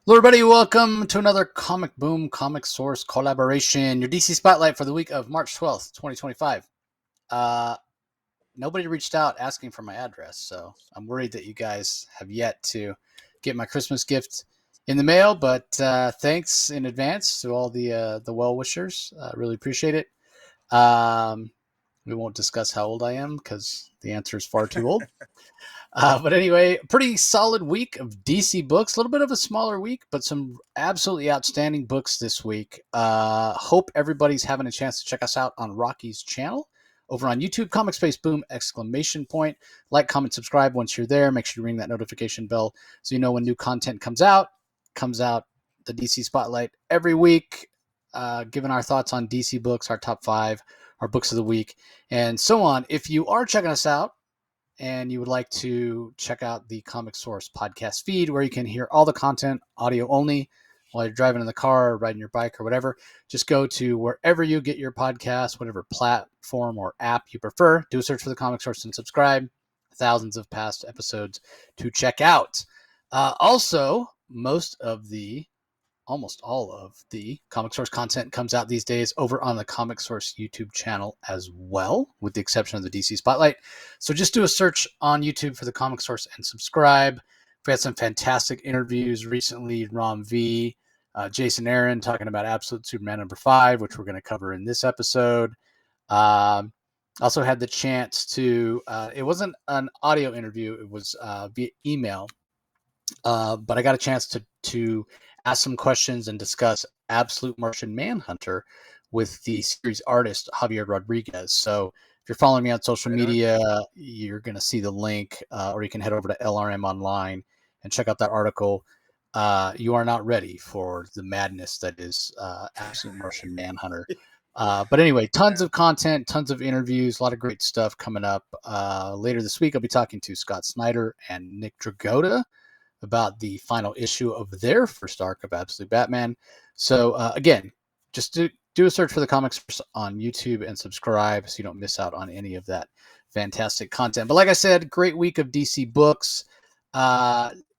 Hello, everybody. Welcome to another Comic Boom Comic Source collaboration. Your DC Spotlight for the week of March 12th, 2025. Uh, Nobody reached out asking for my address, so I'm worried that you guys have yet to get my Christmas gift in the mail. But thanks in advance to all the well wishers. Really appreciate it. Um, we won't discuss how old I am because the answer is far too old. But anyway, pretty solid week of DC books. A little bit of a smaller week, but some absolutely outstanding books this week. Hope everybody's having a chance to check us out on Rocky's channel over on YouTube. Comic Space Boom! Exclamation point. Like, comment, subscribe once you're there. Make sure you ring that notification bell so you know when new content comes out. Comes out the DC Spotlight every week, giving our thoughts on DC books, our top 5, our books of the week, and so on. If you are checking us out and you would like to check out the Comic Source podcast feed where you can hear all the content audio only while you're driving in the car or riding your bike or whatever, just go to wherever you get your podcast, whatever platform or app you prefer. Do a search for the Comic Source and subscribe. Thousands of past episodes to check out. Also, almost all of the Comic Source content comes out these days over on the Comic Source YouTube channel as well, with the exception of the DC Spotlight. So just do a search on YouTube for the Comic Source and subscribe. We've had some fantastic interviews recently. Rom V, Jason Aaron talking about Absolute Superman #5, which we're going to cover in this episode. Also had the chance to, it wasn't an audio interview, it was via email. But I got a chance to ask some questions and discuss Absolute Martian Manhunter with the series artist Javier Rodriguez. So if you're following me on social media, you're going to see the link, or you can head over to LRM Online and check out that article. You are not ready for the madness that is Absolute Martian Manhunter. But anyway, tons of content, tons of interviews, a lot of great stuff coming up. Later this week, I'll be talking to Scott Snyder and Nick Dragotta about the final issue of their first arc of Absolute Batman. So again, just do a search for the Comics on YouTube and subscribe so you don't miss out on any of that fantastic content. But like I said, great week of DC books.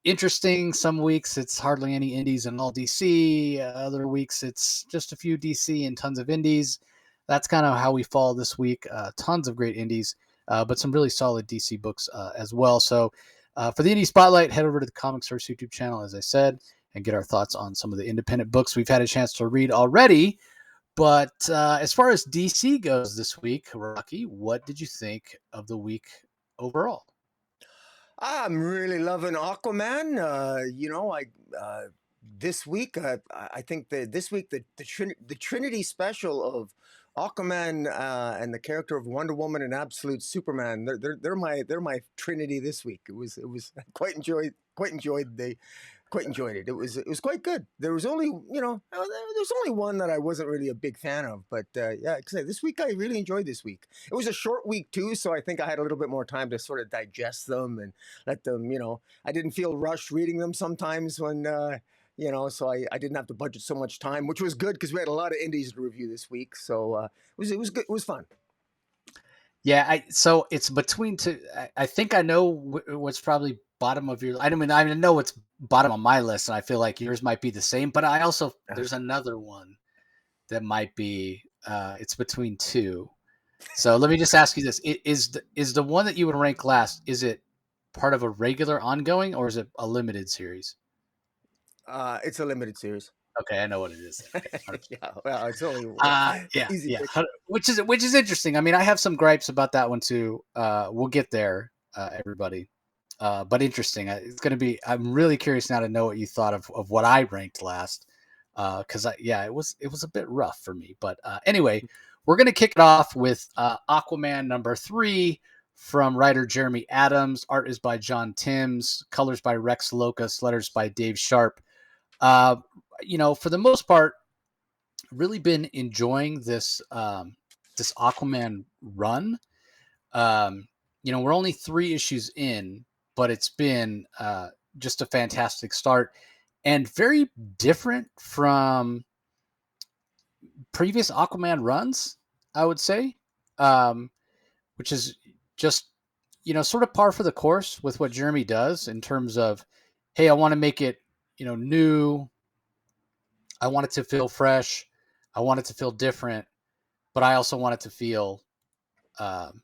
Interesting. Some weeks it's hardly any indies and all DC. Other weeks it's just a few DC and tons of indies. That's kind of how we fall this week. Tons of great indies, but some really solid DC books as well. So for the Indie Spotlight, head over to the Comic Source YouTube channel, as I said, and get our thoughts on some of the independent books we've had a chance to read already. But as far as DC goes this week, Rocky, what did you think of the week overall? I'm really loving Aquaman. This week, I think that this week the Trinity special of Aquaman and the character of Wonder Woman and Absolute Superman. They're my Trinity this week. It was quite enjoyed it. It was quite good. There was only there's only one that I wasn't really a big fan of, but yeah, this week I really enjoyed this week. It was a short week too, so I think I had a little bit more time to sort of digest them and let them. I didn't feel rushed reading them sometimes when. So I didn't have to budget so much time, which was good because we had a lot of indies to review this week. So it was good. It was fun. Yeah, so it's between two. I think I know what's probably bottom of your. I know what's bottom of my list, and I feel like yours might be the same. But I also there's another one that might be. It's between two. So let me just ask you this: is the one that you would rank last? Is it part of a regular ongoing, or is it a limited series? It's a limited series. Okay, I know what it is. Okay. Yeah, well, it's only Yeah, easy. yeah. Which is interesting. I mean, I have some gripes about that one too. We'll get there, everybody. But interesting. It's going to be. I'm really curious now to know what you thought of what I ranked last. Because it was a bit rough for me. But anyway, we're going to kick it off with Aquaman #3 from writer Jeremy Adams. Art is by John Timms. Colors by Rex Locus. Letters by Dave Sharp. For the most part, really been enjoying this this Aquaman run. We're only 3 issues in, but it's been just a fantastic start and very different from previous Aquaman runs, I would say, which is just sort of par for the course with what Jeremy does in terms of, hey, I want to make it new. I want it to feel fresh. I want it to feel different, but I also want it to feel um,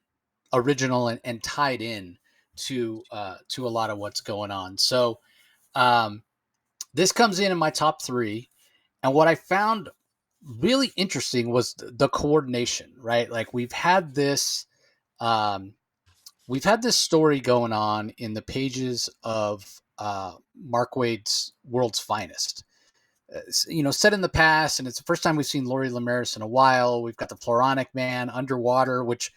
original and tied in to a lot of what's going on. So um, this comes in my top three, and what I found really interesting was the coordination. Right, like um, we've had this story going on in the pages of Mark Waid's World's Finest. Set in the past, and it's the first time we've seen Lori Lemaris in a while. We've got the Floronic Man underwater, which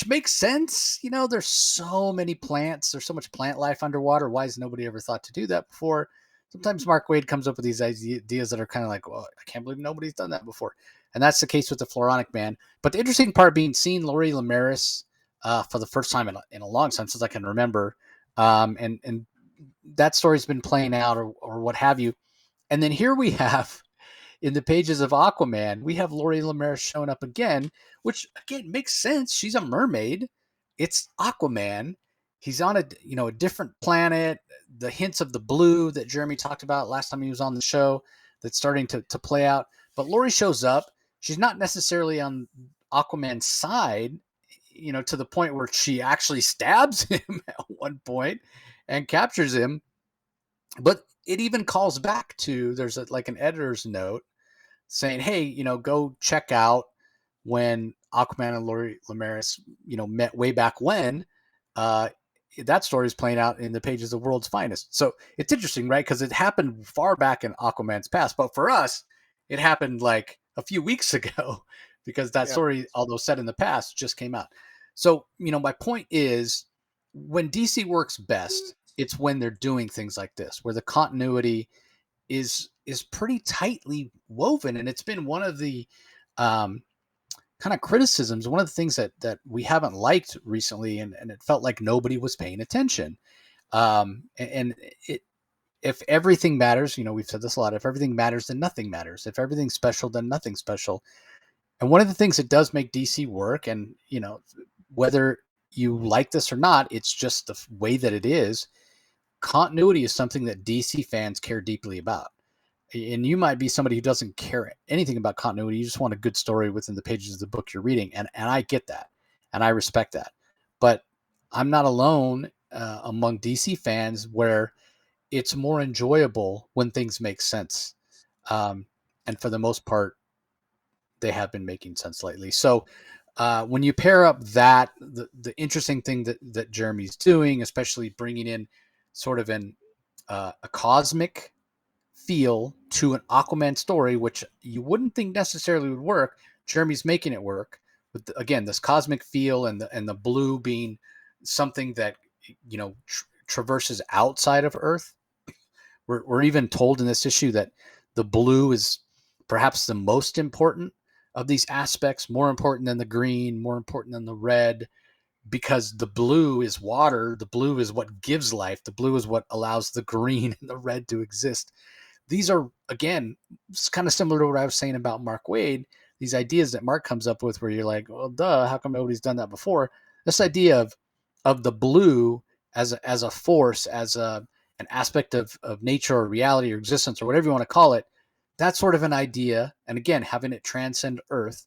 makes sense. There's so many plants. There's so much plant life underwater. Why has nobody ever thought to do that before? Sometimes Mark Waid comes up with these ideas that are kind of like, well, I can't believe nobody's done that before. And that's the case with the Floronic Man. But the interesting part being seeing Lori Lemaris for the first time in a long time since I can remember. And that story's been playing out or what have you. And then here we have in the pages of Aquaman, we have Lori Lemaire showing up again, which again makes sense. She's a mermaid. It's Aquaman. He's on a different planet. The hints of the blue that Jeremy talked about last time he was on the show, that's starting to play out. But Lori shows up. She's not necessarily on Aquaman's side, to the point where she actually stabs him at one point and captures him. But it even calls back to there's like an editor's note saying, hey, go check out when Aquaman and Lori Lemaris, met way back when. Uh, that story is playing out in the pages of World's Finest. So it's interesting, right? Because it happened far back in Aquaman's past. But for us, it happened like a few weeks ago because that Yeah. story, although set in the past, just came out. So, my point is when DC works best, it's when they're doing things like this, where the continuity is pretty tightly woven, and it's been one of the um, kind of criticisms, one of the things that we haven't liked recently, and it felt like nobody was paying attention. And it, if everything matters, we've said this a lot. If everything matters, then nothing matters. If everything's special, then nothing's special. And one of the things that does make DC work, and whether you like this or not, it's just the way that it is. Continuity is something that DC fans care deeply about. And you might be somebody who doesn't care anything about continuity. You just want a good story within the pages of the book you're reading. And I get that. And I respect that. But I'm not alone among DC fans where it's more enjoyable when things make sense. Um, and for the most part, they have been making sense lately. So when you pair up the interesting thing that Jeremy's doing, especially bringing in sort of a cosmic feel to an Aquaman story, which you wouldn't think necessarily would work. Jeremy's making it work with again this cosmic feel and the blue being something that traverses outside of Earth. We're even told in this issue that the blue is perhaps the most important of these aspects, more important than the green, more important than the red, because the blue is water. The blue is what gives life. The blue is what allows the green and the red to exist. These are, again, it's kind of similar to what I was saying about Mark Waid, these ideas that Mark comes up with where you're like, well, duh, how come nobody's done that before? This idea of the blue as a force, as an aspect of nature or reality or existence or whatever you want to call it, that's sort of an idea. And again, having it transcend Earth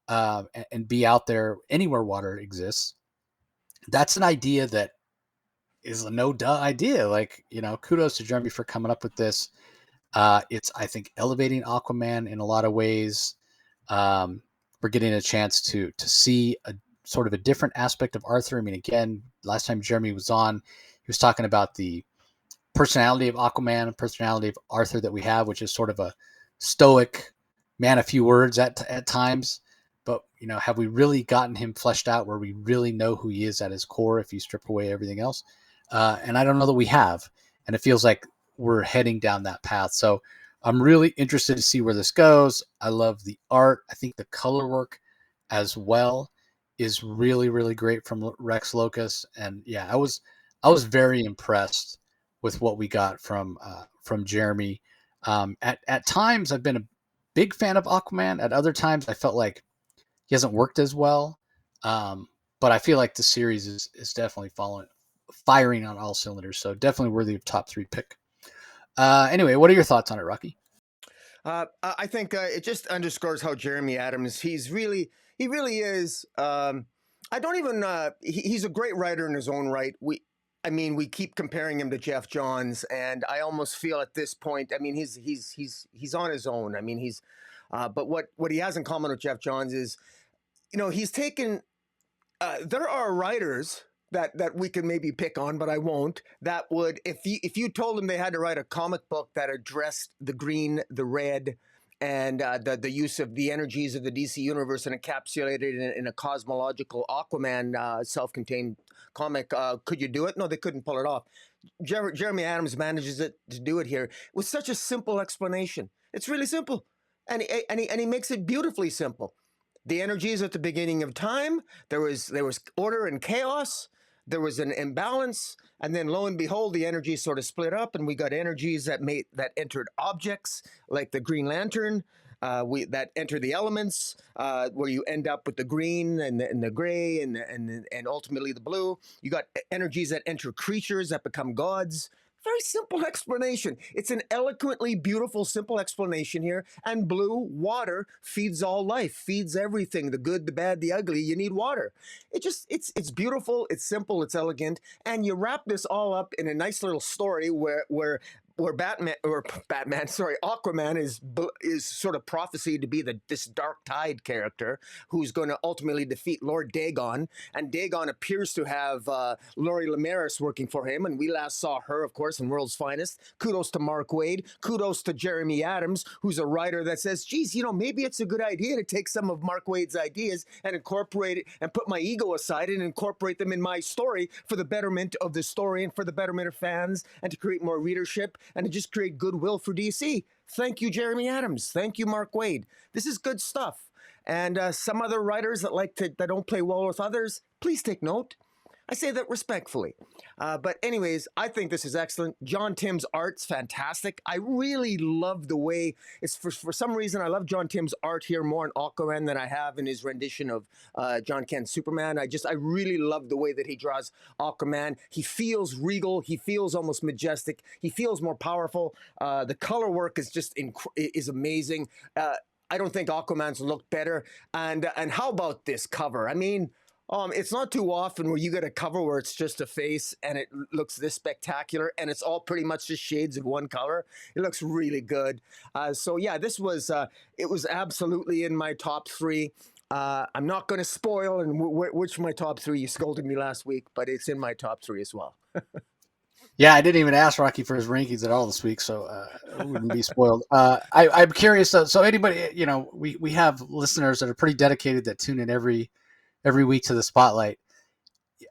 and be out there anywhere water exists, that's an idea that is a no duh idea. Like, kudos to Jeremy for coming up with this. It's, I think, elevating Aquaman in a lot of ways. We're getting a chance to see a sort of a different aspect of Arthur. I mean, again, last time Jeremy was on, he was talking about the personality of Aquaman, personality of Arthur that we have, which is sort of a stoic man, a few words at times. But have we really gotten him fleshed out where we really know who he is at his core if you strip away everything else? And I don't know that we have. And it feels like we're heading down that path. So I'm really interested to see where this goes. I love the art. I think the color work as well is really, really great from Rex Locus. And yeah, I was very impressed with what we got from Jeremy. At times, I've been a big fan of Aquaman. At other times, I felt like he hasn't worked as well. But I feel like the series is definitely firing on all cylinders. So definitely worthy of top three pick. Anyway, what are your thoughts on it, Rocky? I think it just underscores how Jeremy Adams, he really is. I don't even, he's a great writer in his own right. I mean, we keep comparing him to Jeff Johns, and I almost feel at this point, I mean, he's on his own. I mean, but what he has in common with Jeff Johns is, he's taken there are writers that we can maybe pick on, but I won't. That would, if you told them they had to write a comic book that addressed the green, the red, and the use of the energies of the DC universe and encapsulated in a cosmological Aquaman self-contained comic, could you do it? No, they couldn't pull it off. Jeremy Adams manages to do it here with such a simple explanation. It's really simple, and he makes it beautifully simple. The energies at the beginning of time. There was order and chaos. There was an imbalance, and then lo and behold, the energies sort of split up, and we got energies that entered objects like the Green Lantern. That enter the elements, where you end up with the green and the gray and ultimately the blue. You got energies that enter creatures that become gods. Very simple explanation. It's an eloquently beautiful, simple explanation here. And blue, water, feeds all life, feeds everything, the good, the bad, the ugly. You need water. It's beautiful, it's simple, it's elegant, and you wrap this all up in a nice little story where Aquaman is sort of prophesied to be this dark tide character who's going to ultimately defeat Lord Dagon, and Dagon appears to have Laurie Lemaris working for him, and we last saw her, of course, in World's Finest. Kudos to Mark Waid. Kudos to Jeremy Adams, who's a writer that says, geez, maybe it's a good idea to take some of Mark Waid's ideas and incorporate it and put my ego aside and incorporate them in my story for the betterment of the story and for the betterment of fans and to create more readership and to just create goodwill for DC. Thank you, Jeremy Adams. Thank you, Mark Waid. This is good stuff. And some other writers that don't play well with others, please take note. I say that respectfully. But anyways, I think this is excellent. John Timm's art's fantastic. I really love the way it's for some reason I love John Timm's art here more in Aquaman than I have in his rendition of John Kent's Superman. I really love the way that he draws Aquaman. He feels regal. He feels almost majestic. He feels more powerful. The color work is just is amazing. I don't think Aquaman's looked better. And how about this cover? I mean, it's not too often where you get a cover where it's just a face and it looks this spectacular and it's all pretty much just shades of one color. It looks really good. So yeah, it was absolutely in my top three. I'm not going to spoil which my top three. You scolded me last week, but it's in my top three as well. Yeah, I didn't even ask Rocky for his rankings at all this week, so I wouldn't be spoiled. I'm curious. So anybody, we have listeners that are pretty dedicated that tune in every week to the spotlight.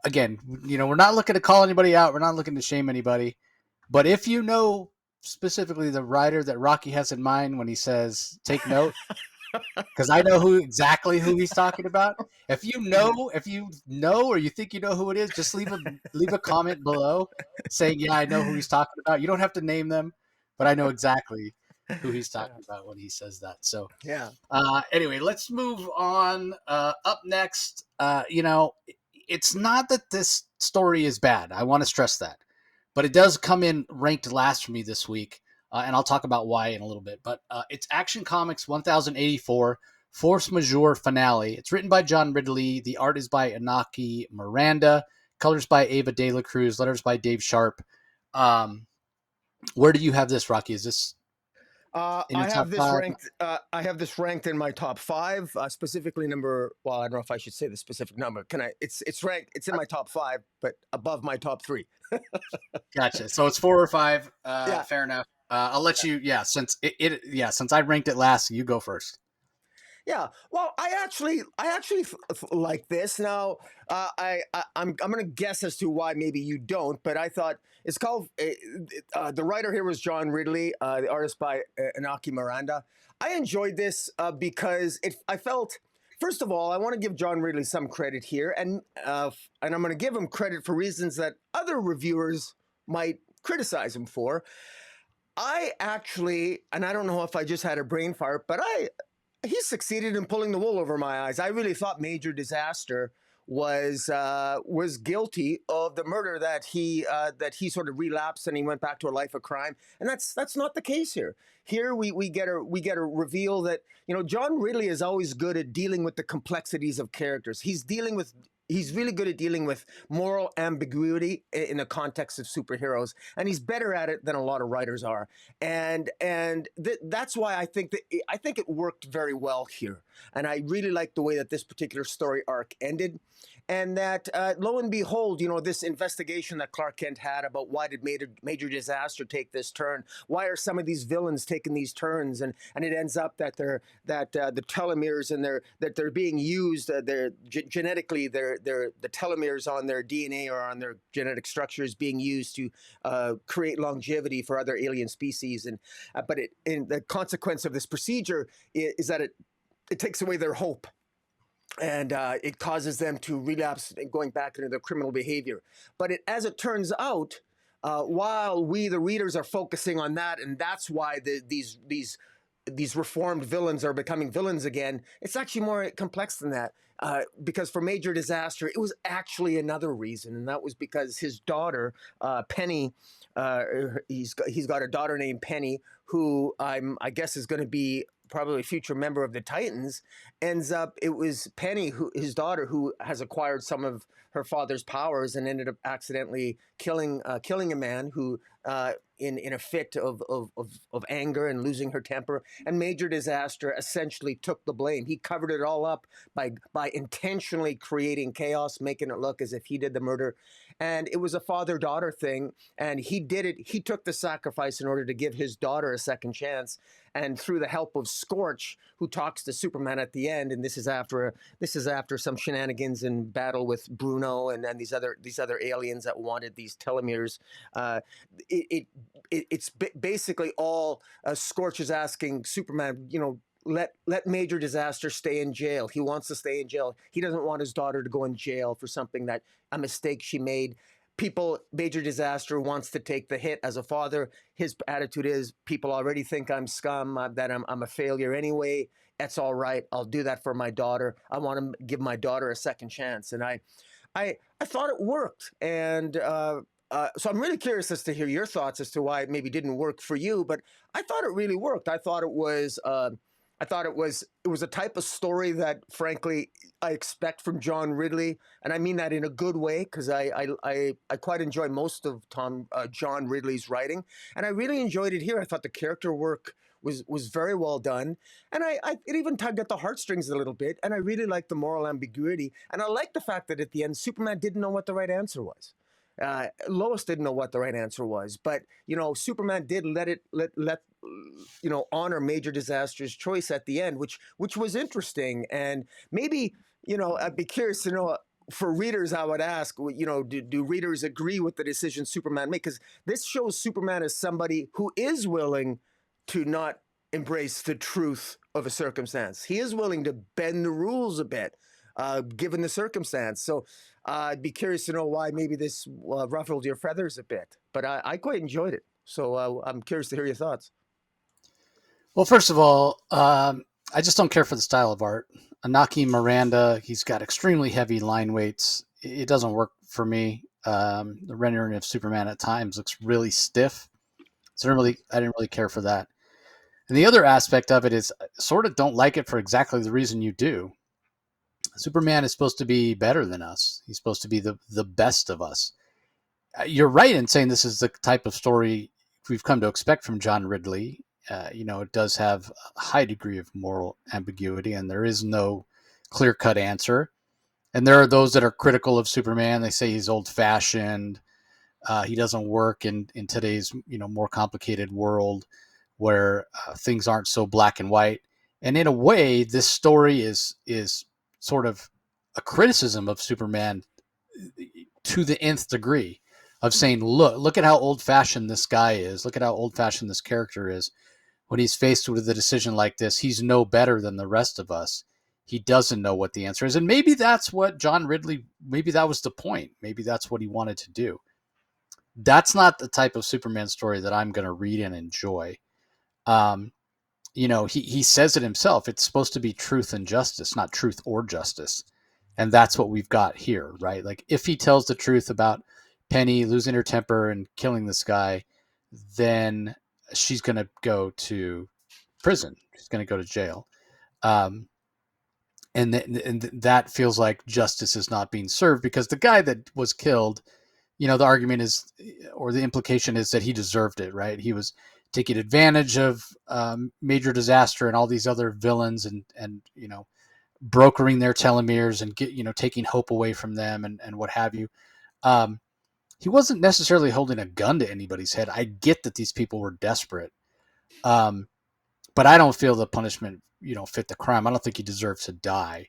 Again, we're not looking to call anybody out. We're not looking to shame anybody. But if you know specifically the writer that Rocky has in mind when he says take note, because I know exactly who he's talking about. If you know, or you think you know who it is, just leave a comment below saying, yeah, I know who he's talking about. You don't have to name them, but I know exactly who he's talking about when he says that. So Yeah. Anyway, let's move on. Up next, it's not that this story is bad. I want to stress that, but it does come in ranked last for me this week, and I'll talk about why in a little bit. But it's Action Comics 1084 Force Majeure Finale. It's written by John Ridley. The art is by Inaki Miranda. Colors by Ava De La Cruz. Letters by Dave Sharp. Where do you have this, Rocky? Is this in your I top have this five? ranked. I have this ranked in my top five, specifically number. Well, I don't know if I should say the specific number. Can I? It's ranked. It's in my top five, but above my top three. Gotcha. So it's 4 or 5. Yeah. Fair enough. I'll let you. Yeah, since since I ranked it last, you go first. Yeah, well, I actually like this. Now, I'm going to guess as to why maybe you don't, but I thought it's called. The writer here was John Ridley, the artist by Inaki Miranda. I enjoyed this because I felt. First of all, I want to give John Ridley some credit here, and I'm going to give him credit for reasons that other reviewers might criticize him for. I actually, and I don't know if I just had a brain fart, but he succeeded in pulling the wool over my eyes. I really thought Major Disaster was guilty of the murder that he sort of relapsed and he went back to a life of crime, and that's not the case here. Here we get a reveal that, you know, John Ridley is always good at dealing with the complexities of characters. He's really good at dealing with moral ambiguity in the context of superheroes, and he's better at it than a lot of writers are. That's why I think it worked very well here, and I really like the way that this particular story arc ended. And that, lo and behold, you know, this investigation that Clark Kent had about why did major disaster take this turn? Why are some of these villains taking these turns? And it ends up that the telomeres and that they're being used. They're genetically, the telomeres on their DNA or on their genetic structures being used to create longevity for other alien species. And in the consequence of this procedure is that it takes away their hope, and it causes them to relapse, going back into their criminal behavior. But as it turns out, while we, the readers, are focusing on that, and that's why these reformed villains are becoming villains again, it's actually more complex than that. Because for Major Disaster, it was actually another reason, and that was because his daughter, Penny, he's got a daughter named Penny, who I guess is going to be probably a future member of the Titans. It was Penny, his daughter, who has acquired some of her father's powers and ended up accidentally killing a man who, in a fit of anger and losing her temper. And Major Disaster essentially took the blame. He covered it all up by intentionally creating chaos, making it look as if he did the murder. And it was a father-daughter thing, and he did it. He took the sacrifice in order to give his daughter a second chance. And through the help of Scorch, who talks to Superman at the end, and this is after some shenanigans in battle with Bruno and then these other aliens that wanted these telomeres. It's basically all Scorch is asking Superman, you know, let Major Disaster stay in jail. He wants to stay in jail. He doesn't want his daughter to go in jail for something a mistake she made. Major Disaster wants to take the hit as a father. His attitude is, people already think I'm scum, that I'm a failure anyway. That's all right. I'll do that for my daughter. I want to give my daughter a second chance. And I thought it worked. And so I'm really curious as to hear your thoughts as to why it maybe didn't work for you. But I thought it really worked. I thought it was a type of story that, frankly, I expect from John Ridley, and I mean that in a good way, because I quite enjoy most of John Ridley's writing, and I really enjoyed it here. I thought the character work was very well done, and it even tugged at the heartstrings a little bit, and I really liked the moral ambiguity, and I liked the fact that at the end Superman didn't know what the right answer was. Lois didn't know what the right answer was, but you know, Superman did let you know, honor Major Disaster's choice at the end, which was interesting. And maybe, you know, I'd be curious to know, for readers, I would ask, you know, do readers agree with the decision Superman made? Because this shows Superman as somebody who is willing to not embrace the truth of a circumstance. He is willing to bend the rules a bit, given the circumstance. So I'd be curious to know why maybe this ruffled your feathers a bit. But I quite enjoyed it. So I'm curious to hear your thoughts. Well, first of all, I just don't care for the style of art. Anaki Miranda, he's got extremely heavy line weights. It doesn't work for me. The rendering of Superman at times looks really stiff. So I didn't really care for that. And the other aspect of it is I sort of don't like it for exactly the reason you do. Superman is supposed to be better than us. He's supposed to be the best of us. You're right in saying this is the type of story we've come to expect from John Ridley. You know, it does have a high degree of moral ambiguity, and there is no clear-cut answer. And there are those that are critical of Superman. They say he's old-fashioned. He doesn't work in today's, you know, more complicated world where things aren't so black and white. And in a way, this story is sort of a criticism of Superman to the nth degree, of saying, look at how old-fashioned this guy is. Look at how old-fashioned this character is. When he's faced with a decision like this, he's no better than the rest of us. He doesn't know what the answer is. And maybe that's what John Ridley, maybe that was the point. Maybe that's what he wanted to do. That's not the type of Superman story that I'm going to read and enjoy. You know, he says it himself. It's supposed to be truth and justice, not truth or justice. And that's what we've got here, right? Like, if he tells the truth about Penny losing her temper and killing this guy, then she's going to go to prison. She's going to go to jail. Um, and that feels like justice is not being served because the guy that was killed, the argument is, or the implication is that he deserved it, right? He was taking advantage of Major Disaster and all these other villains, and brokering their telomeres and taking hope away from them, and what have you. Um, he wasn't necessarily holding a gun to anybody's head. I get that these people were desperate, um, but I don't feel the punishment fit the crime. I don't think he deserves to die.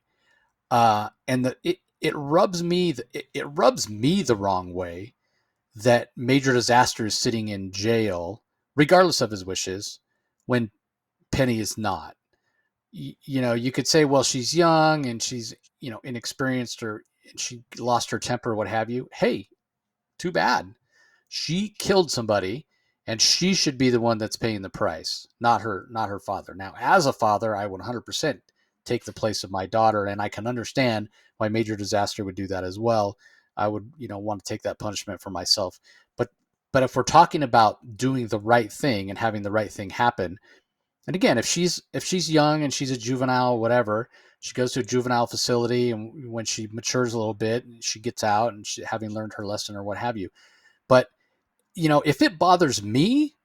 And it rubs me it rubs me the wrong way that Major Disaster is sitting in jail, regardless of his wishes, when Penny is not. You could say, well, she's young and she's inexperienced, or she lost her temper, what have you. Hey, too bad. She killed somebody, and she should be the one that's paying the price, not her father. Now, as a father, I would 100% take the place of my daughter, and I can understand why Major Disaster would do that as well. I would, want to take that punishment for myself. But but if we're talking about doing the right thing and having the right thing happen, and again, if she's young and she's a juvenile, whatever, she goes to a juvenile facility, and when she matures a little bit, she gets out and having learned her lesson or what have you. But if it bothers me,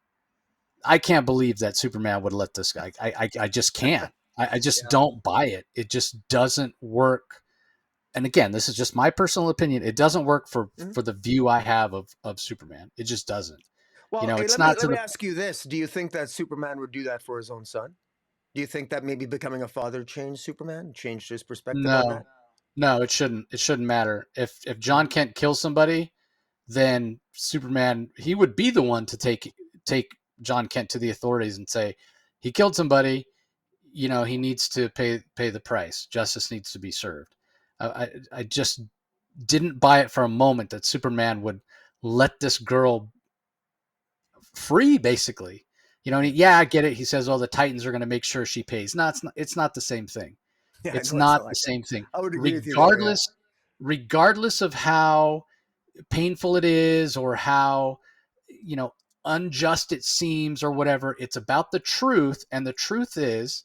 I can't believe that Superman would let this guy. I just can't. I just Yeah. don't buy it. It just doesn't work. And again, this is just my personal opinion. It doesn't work for Mhm. for the view I have of Superman. It just doesn't. Well, hey, It's let me not let to me the ask you this: do you think that Superman would do that for his own son? Do you think that maybe becoming a father changed Superman, changed his perspective on no, that? no. It shouldn't. It shouldn't matter. If John Mhm. Kent kills somebody, then Superman, he would be the one to take John Kent to the authorities and say he killed somebody. He needs to pay the price. Justice needs to be served. I just didn't buy it for a moment that Superman would let this girl free, basically. Yeah, I get it. He says, "Oh, the Titans are going to make sure she pays." No, it's not. It's not the same thing. Yeah, I It's know it's not not the like that. same thing. I would agree with you there. Yeah. Regardless of how painful it is, or how you know unjust it seems, or whatever, it's about the truth. And the truth is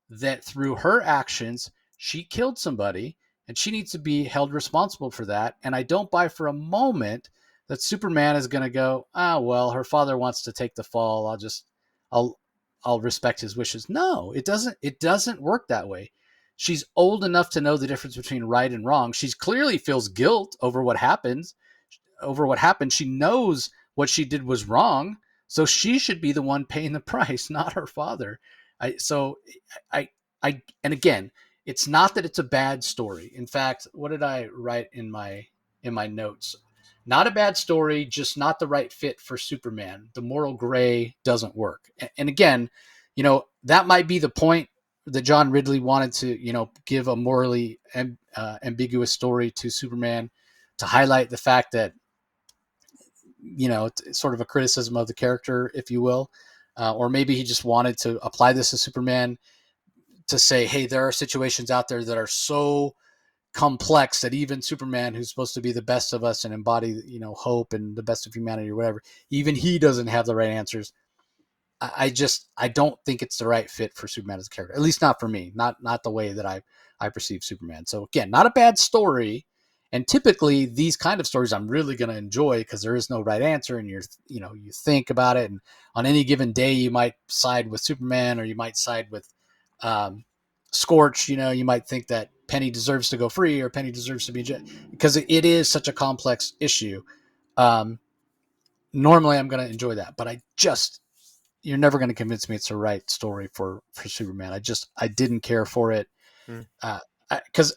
that through her actions she killed somebody, and she needs to be held responsible for that. And I don't buy for a moment that Superman is going to go, well, her father wants to take the fall, i'll I'll respect his wishes. No, it doesn't work that way. She's old enough to know the difference between right and wrong. She clearly feels guilt over what happened. She knows what she did was wrong, so she should be the one paying the price, not her father. So I and again, it's not that it's a bad story. In fact, what did I write in my notes? Not a bad story, just not the right fit for Superman. The moral gray doesn't work. And again, that might be the point that John Ridley wanted to, give a morally ambiguous story to Superman, to highlight the fact that it's sort of a criticism of the character, if you will. Or maybe he just wanted to apply this to Superman to say, hey, there are situations out there that are so complex that even Superman, who's supposed to be the best of us and embody, hope and the best of humanity or whatever, even he doesn't have the right answers. I don't think it's the right fit for Superman as a character, at least not for me, not the way that I perceive Superman. So again, not a bad story, and typically these kind of stories I'm really going to enjoy because there is no right answer, and you think about it, and on any given day you might side with Superman or you might side with um, Scorch. You might think that Penny deserves to go free or Penny deserves to be because it is such a complex issue. Um, Normally I'm going to enjoy that, but I just you're never going to convince me it's the right story for Superman. I didn't care for it Mm. because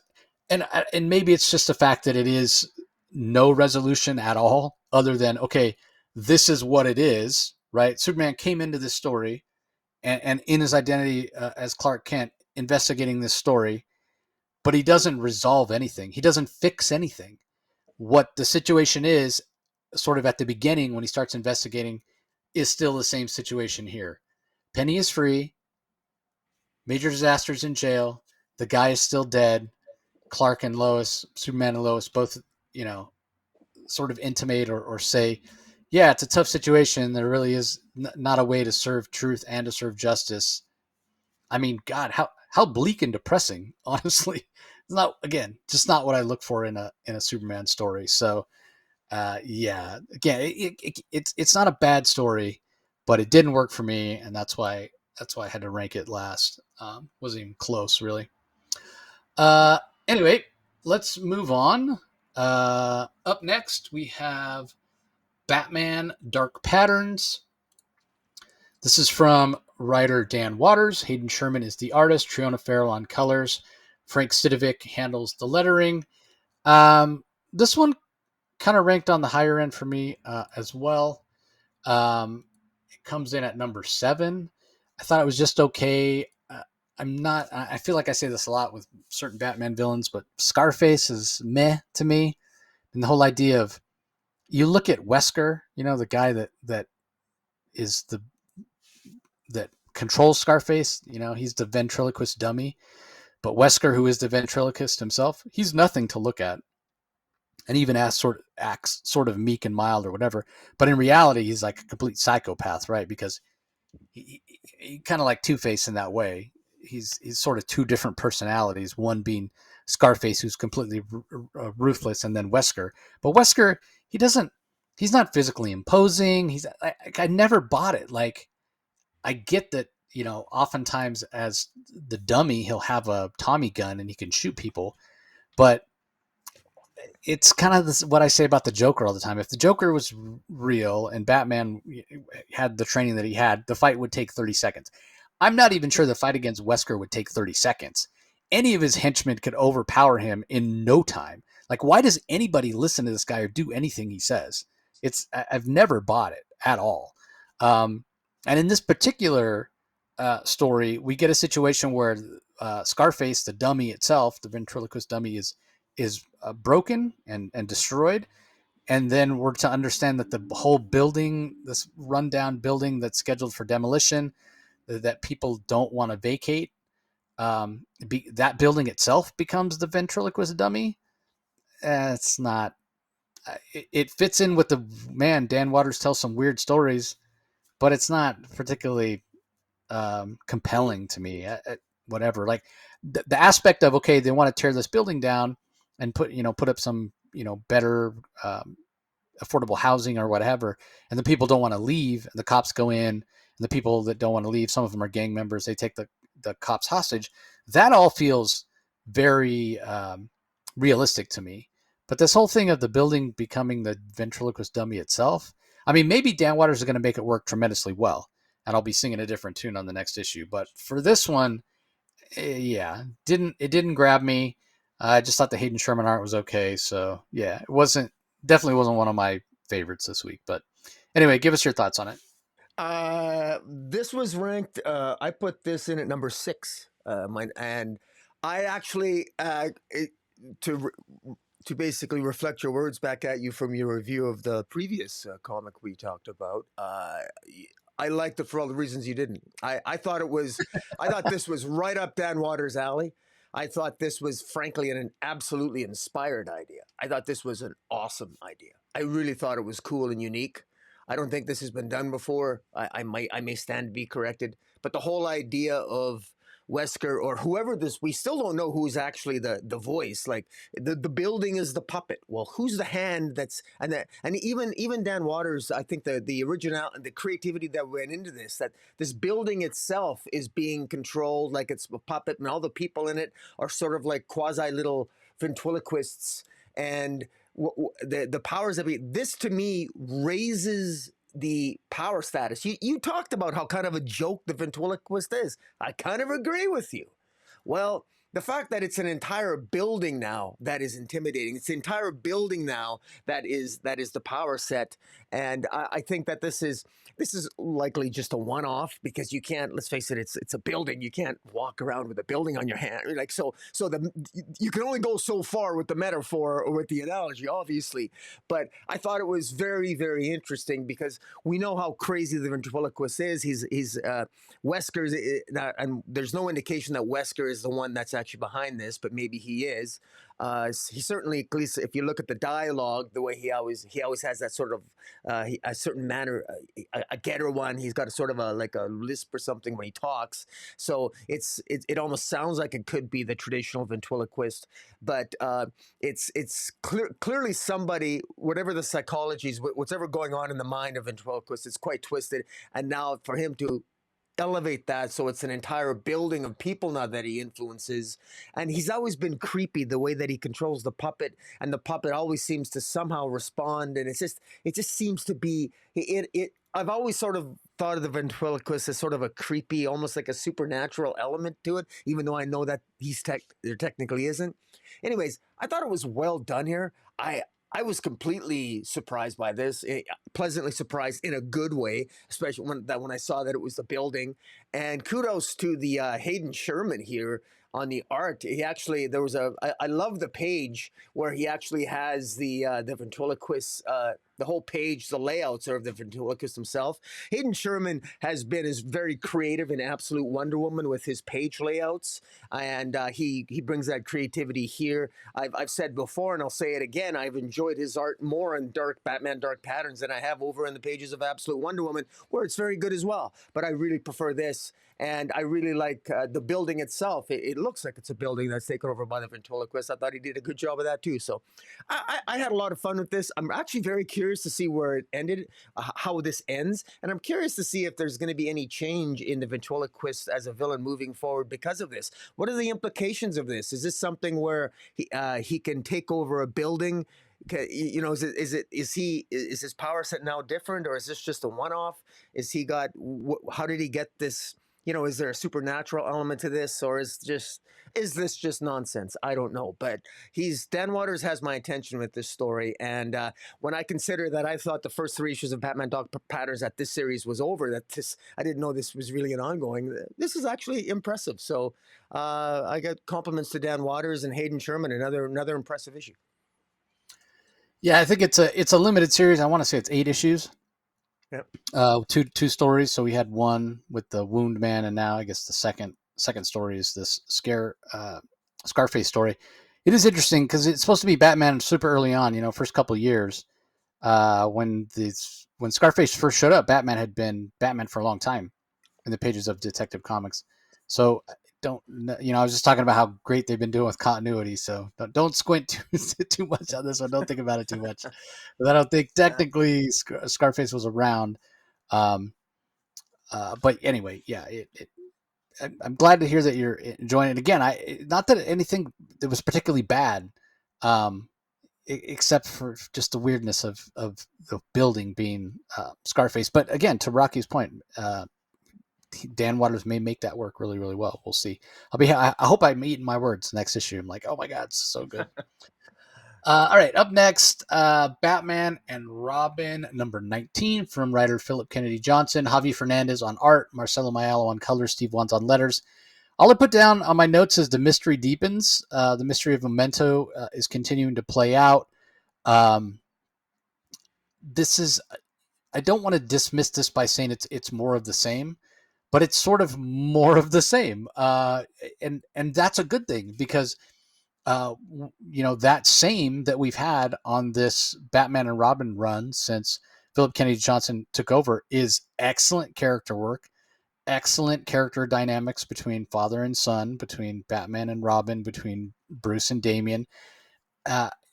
and maybe it's just the fact that it is no resolution at all, other than, okay, this is what it is, right? Superman came into this story, and in his identity as Clark Kent, investigating this story, but he doesn't resolve anything. He doesn't fix anything. What the situation is, sort of at the beginning when he starts investigating, is still the same situation here. Penny is free. Major Disaster's in jail. The guy is still dead. Clark and Lois, Superman and Lois, both, you know, sort of intimate or say, yeah, it's a tough situation. There really is not a way to serve truth and to serve justice. I mean, God, how bleak and depressing. Honestly, it's not, again, just not what I look for in a Superman story. So, yeah, again, it's not a bad story, but it didn't work for me, and that's why I had to rank it last. Wasn't even close, really. Uh, anyway, let's move on. Up next, we have Batman Dark Patterns. This is from writer Dan Waters. Hayden Sherman is the artist. Triona Farrell on colors. Frank Sidovic handles the lettering. This one kind of ranked on the higher end for me as well. It comes in at number 7. I thought it was just okay. I'm not. I feel like I say this a lot with certain Batman villains, but Scarface is meh to me. And the whole idea of, you look at Wesker, the guy that is that controls Scarface. He's the ventriloquist dummy. But Wesker, who is the ventriloquist himself, he's nothing to look at, and even acts sort of meek and mild or whatever. But in reality, he's like a complete psychopath, right? Because he kind of like Two-Face in that way. He's sort of two different personalities. One being Scarface, who's completely ruthless, and then Wesker. But Wesker, he doesn't. He's not physically imposing. I never bought it. Like, I get that, oftentimes as the dummy, he'll have a Tommy gun and he can shoot people, but it's kind of what I say about the Joker all the time. If the Joker was real and Batman had the training that he had, the fight would take 30 seconds. I'm not even sure the fight against Wesker would take 30 seconds. Any of his henchmen could overpower him in no time. Like, why does anybody listen to this guy or do anything he says? I've never bought it at all. And in this particular story, we get a situation where Scarface, the dummy itself, the ventriloquist dummy, is broken and destroyed. And then we're to understand that the whole building, this rundown building that's scheduled for demolition, that people don't want to vacate, that building itself becomes the ventriloquist dummy. It's not. It fits in with Dan Waters tells some weird stories, but it's not particularly compelling to me. Whatever, like the aspect of, okay, they want to tear this building down and put up some better affordable housing or whatever, and the people don't want to leave, and the cops go in, and the people that don't want to leave, some of them are gang members, they take the cops hostage. That all feels very realistic to me. But this whole thing of the building becoming the ventriloquist dummy itself, I mean, maybe Dan Waters is going to make it work tremendously well, and I'll be singing a different tune on the next issue. But for this one, yeah, didn't grab me. I just thought the Hayden Sherman art was okay. So yeah, definitely wasn't one of my favorites this week. But anyway, give us your thoughts on it. This was ranked. I put this in at number 6. And I actually to to basically reflect your words back at you from your review of the previous comic we talked about. I liked it for all the reasons you didn't. I thought it was. I thought this was right up Dan Waters' alley. I thought this was, frankly, an absolutely inspired idea. I thought this was an awesome idea. I really thought it was cool and unique. I don't think this has been done before. I may stand to be corrected, but the whole idea of Wesker or whoever this, we still don't know who's actually the voice. Like the building is the puppet. Well, who's the hand that's and even Dan Waters, I think the original the creativity that went into this, that this building itself is being controlled like it's a puppet, and all the people in it are sort of like quasi little ventriloquists, and the powers that be. This to me raises the power status. You talked about how kind of a joke the ventriloquist is. I kind of agree with you. Well, the fact that it's an entire building now that is intimidating. It's an entire building now that is the power set, and I think that this is likely just a one-off, because you can't. Let's face it, it's a building. You can't walk around with a building on your hand. Like you can only go so far with the metaphor or with the analogy, obviously. But I thought it was very, very interesting, because we know how crazy the ventriloquist is. He's Wesker's, and there's no indication that Wesker is the one that's actually actually behind this, but maybe he is. He certainly, at least if you look at the dialogue, the way he always has that sort of a certain manner, a getter one. He's got a sort of a like a lisp or something when he talks. So it almost sounds like it could be the traditional ventriloquist, but clearly somebody, whatever the psychology is, whatever going on in the mind of ventriloquist, it's quite twisted. And now for him to elevate that so it's an entire building of people now that he influences, and he's always been creepy the way that he controls the puppet, and the puppet always seems to somehow respond, and it just seems to be it I've always sort of thought of the ventriloquist as sort of a creepy, almost like a supernatural element to it, even though I know that there technically isn't. Anyways, I thought it was well done here. I was completely surprised by this, pleasantly surprised in a good way, especially when I saw that it was the building. And kudos to the Hayden Sherman here on the art. He actually there was I love the page where he actually has the ventriloquist. The whole page, the layouts are of the ventriloquist himself. Hayden Sherman has been as very creative in Absolute Wonder Woman with his page layouts, and he brings that creativity here. I've said before, and I'll say it again, I've enjoyed his art more in Batman Dark Patterns than I have over in the pages of Absolute Wonder Woman, where it's very good as well. But I really prefer this, and I really like the building itself. It looks like it's a building that's taken over by the ventriloquist. I thought he did a good job of that too. So I had a lot of fun with this. I'm actually very curious to see where it ended, how this ends, and I'm curious to see if there's going to be any change in the ventriloquist as a villain moving forward because of this. What are the implications of this? Is this something where he can take over a building? You know, is his power set now different, or is this just a one-off? How did he get this? You know, is there a supernatural element to this, or is this just nonsense? I don't know, but Dan Waters has my attention with this story, and when I consider that I thought the first 3 issues of Batman Dog Patterns that this series was over, I didn't know this was really an ongoing. This is actually impressive. So I got compliments to Dan Waters and Hayden Sherman. Another impressive issue. Yeah, I think it's a limited series. I want to say it's 8 issues. Yep. Two stories. So we had one with the Wound Man, and now I guess the second story is this Scarface story. It is interesting because it's supposed to be Batman super early on. You know, first couple of years. When Scarface first showed up, Batman had been Batman for a long time in the pages of Detective Comics. So don't I was just talking about how great they've been doing with continuity. So don't squint too much on this one. Don't think about it too much. But I don't think technically Scarface was around. But anyway, yeah, I'm glad to hear that you're enjoying it. Again, not that anything that was particularly bad, except for just the weirdness of the building being Scarface. But again, to Rocky's point, Dan Waters may make that work really, really well. We'll see. I hope I'm eating my words next issue. I'm like, oh my God, it's so good. All right, up next, Batman and Robin, number 19, from writer Philip Kennedy Johnson, Javi Fernandez on art, Marcelo Maiello on colors, Steve Wands on letters. All I put down on my notes is the mystery deepens. The mystery of Memento is continuing to play out. I don't want to dismiss this by saying it's more of the same, but it's sort of more of the same, and that's a good thing because that same that we've had on this Batman and Robin run since Philip Kennedy Johnson took over is excellent character work, excellent character dynamics between father and son, between Batman and Robin, between Bruce and Damian.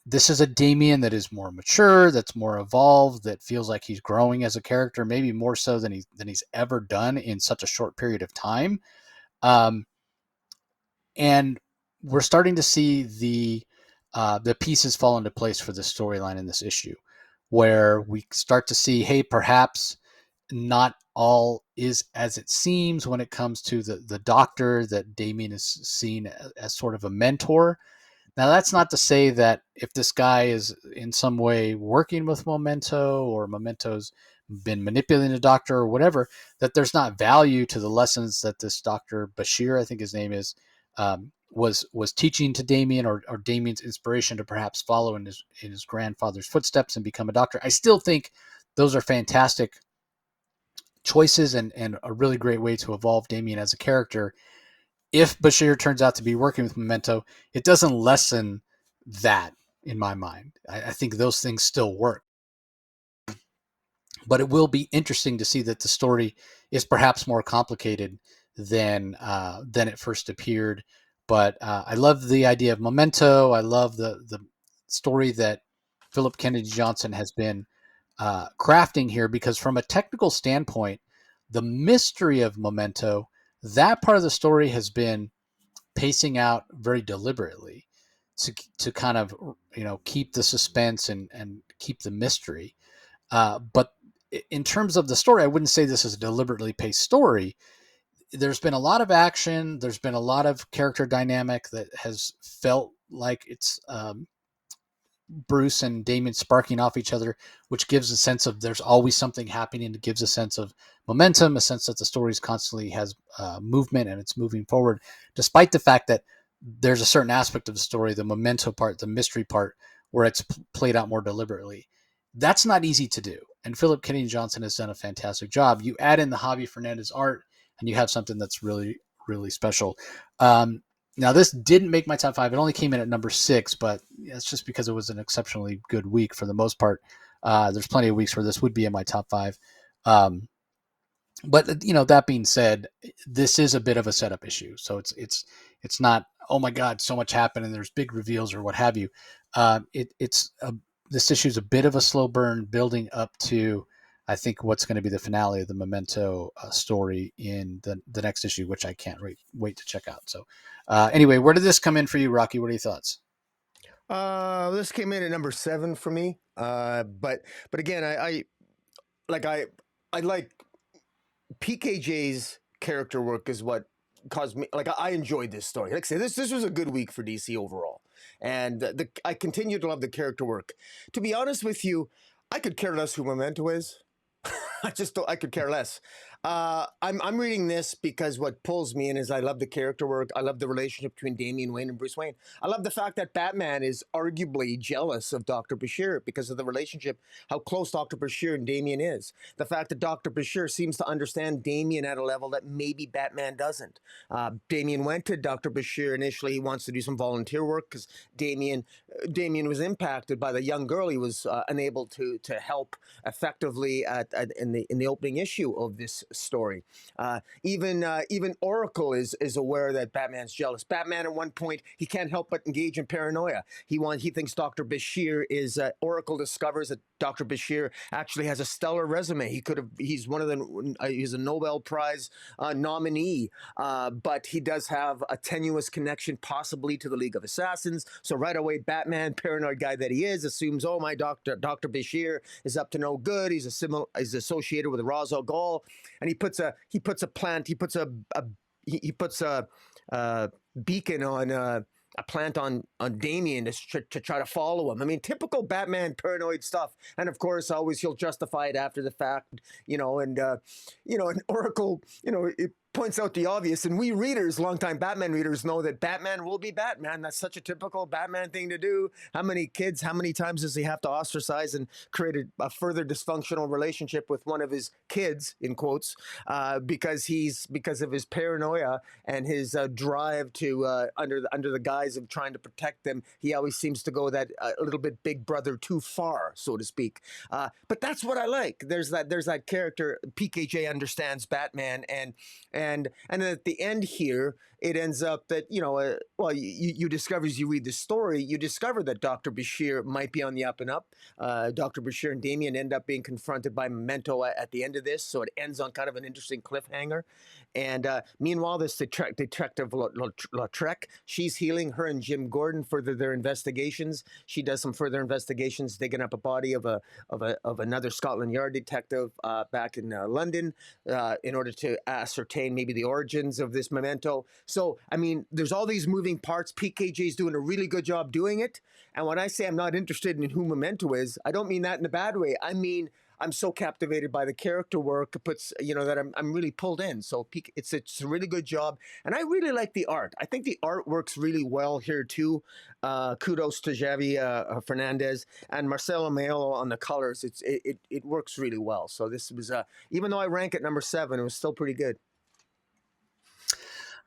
This is a Damian that is more mature, that's more evolved, that feels like he's growing as a character, maybe more so than he's ever done in such a short period of time. And we're starting to see the pieces fall into place for the storyline in this issue, where we start to see, hey, perhaps not all is as it seems when it comes to the doctor that Damian is seen as sort of a mentor. Now, that's not to say that if this guy is in some way working with Memento, or Memento's been manipulating the doctor or whatever, that there's not value to the lessons that this Dr. Bashir, I think his name is, was teaching to Damian, or Damian's inspiration to perhaps follow in his grandfather's footsteps and become a doctor. I still think those are fantastic choices and a really great way to evolve Damian as a character. if Bashir turns out to be working with Memento, it doesn't lessen that in my mind. I think those things still work. But it will be interesting to see that the story is perhaps more complicated than it first appeared. But I love the idea of Memento. I love the story that Philip Kennedy Johnson has been crafting here, because from a technical standpoint, the mystery of Memento, that part of the story has been pacing out very deliberately to kind of keep the suspense and keep the mystery. But in terms of the story, I wouldn't say this is a deliberately paced story. There's been a lot of action. There's been a lot of character dynamic that has felt like it's Bruce and Damien sparking off each other, which gives a sense of there's always something happening. It gives a sense of momentum, a sense that the story constantly has movement and it's moving forward, despite the fact that there's a certain aspect of the story, the memento part, the mystery part, where it's played out more deliberately. That's not easy to do. And Philip Kennedy Johnson has done a fantastic job. You add in the Javi Fernandez art, and you have something that's really, really special. Now, this didn't make my top five. It only came in at number 6, but it's just because it was an exceptionally good week for the most part. There's plenty of weeks where this would be in my top five. Um, but that being said, this is a bit of a setup issue. So it's not, oh my God, so much happened and there's big reveals or what have you. This issue is a bit of a slow burn building up to, I think, what's going to be the finale of the Memento story in the next issue, which I can't wait to check out. So anyway, where did this come in for you, Rocky? What are your thoughts? This came in at number 7 for me. But again, I like PKJ's character work is what caused me, like, I enjoyed this story. Like I say, this was a good week for DC overall, and I continue to love the character work. To be honest with you, I could care less who Memento is. I just don't, I could care less. I'm reading this because what pulls me in is I love the character work. I love the relationship between Damian Wayne and Bruce Wayne. I love the fact that Batman is arguably jealous of Dr. Bashir because of the relationship, how close Dr. Bashir and Damian is. The fact that Dr. Bashir seems to understand Damian at a level that maybe Batman doesn't. Damian went to Dr. Bashir initially. He wants to do some volunteer work because Damian was impacted by the young girl he was unable to help effectively in the opening issue of this story. Even Oracle is aware that Batman's jealous. Batman at one point he can't help but engage in paranoia. He thinks Dr. Bashir is Oracle discovers that Dr. Bashir actually has a stellar resume. He's one of the he's a Nobel Prize nominee, but he does have a tenuous connection possibly to the League of Assassins. So right away, Batman, paranoid guy that he is, assumes, oh, my Dr. Bashir is up to no good. He's associated with Ra's al Ghul, and he puts a beacon on a plant on Damien to try to follow him. I mean, typical Batman paranoid stuff. And of course, always he'll justify it after the fact, and Oracle, it points out the obvious. And we readers, longtime Batman readers, know that Batman will be Batman. That's such a typical Batman thing to do. How many times does he have to ostracize and create a further dysfunctional relationship with one of his kids, in quotes, because of his paranoia and his drive to under the guise of trying to protect them. He always seems to go that a little bit big brother too far, so to speak. But that's what I like. There's that character. PKJ understands Batman, and at the end here, it ends up that you discover, as you read the story, you discover that Dr. Bashir might be on the up and up. Dr. Bashir and Damien end up being confronted by Memento at the end of this, so it ends on kind of an interesting cliffhanger. And meanwhile, this detective Lautrec, she's healing. Her and Jim Gordon further their investigations. She does some further investigations, digging up a body of another Scotland Yard detective back in London in order to ascertain maybe the origins of this Memento. So, I mean, there's all these moving parts. PKJ's doing a really good job doing it. And when I say I'm not interested in who Memento is, I don't mean that in a bad way. I mean, I'm so captivated by the character work. It puts, that I'm really pulled in. So it's a really good job, and I really like the art. I think the art works really well here too. Kudos to Javi Fernandez and Marcelo Maelo on the colors. It works really well. So this was even though I rank at number 7, it was still pretty good.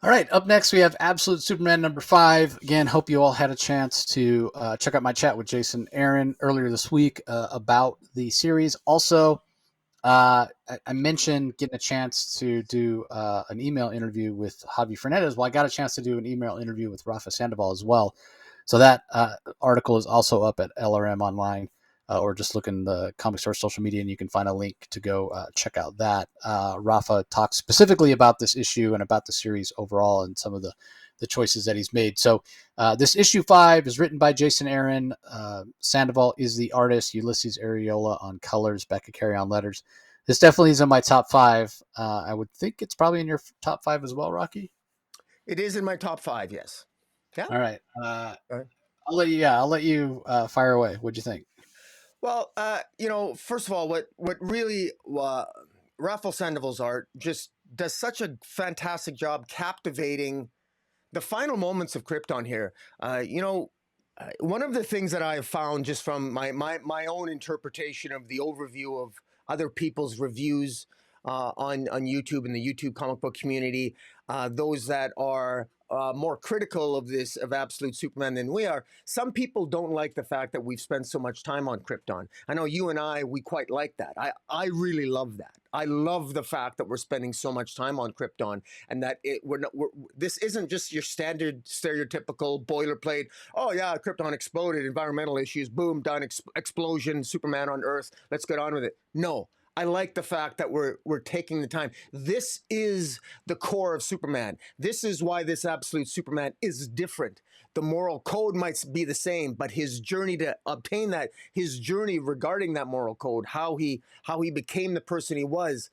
All right, up next we have Absolute Superman number 5. Again, hope you all had a chance to check out my chat with Jason Aaron earlier this week about the series. Also, I mentioned getting a chance to do an email interview with Javi Fernandez. Well, I got a chance to do an email interview with Rafa Sandoval as well. So that article is also up at LRM Online, or just look in the Comic Source social media, and you can find a link to go check out that. Rafa talks specifically about this issue and about the series overall and some of the choices that he's made. So this issue 5 is written by Jason Aaron. Sandoval is the artist. Ulysses Areola on colors. Becca Carey on letters. This definitely is in my top 5. I would think it's probably in your top 5 as well, Rocky. It is in my top 5. Yes. Yeah. All right. All right. I'll let you fire away. What'd you think? Well, first of all, what really Rafael Sandoval's art just does such a fantastic job captivating the final moments of Krypton here. One of the things that I have found just from my own interpretation of the overview of other people's reviews on YouTube in the YouTube comic book community, those that are more critical of this of Absolute Superman than we are. Some people don't like the fact that we've spent so much time on Krypton. I know you and we quite like that. I really love that. I love the fact that we're spending so much time on Krypton, and that this isn't just your standard stereotypical boilerplate. Oh yeah, Krypton exploded, environmental issues, boom, done, explosion, Superman on Earth. Let's get on with it. No, I like the fact that we're taking the time. This is the core of Superman. This is why this Absolute Superman is different. The moral code might be the same, but his journey to obtain that, his journey regarding that moral code, how he became the person he was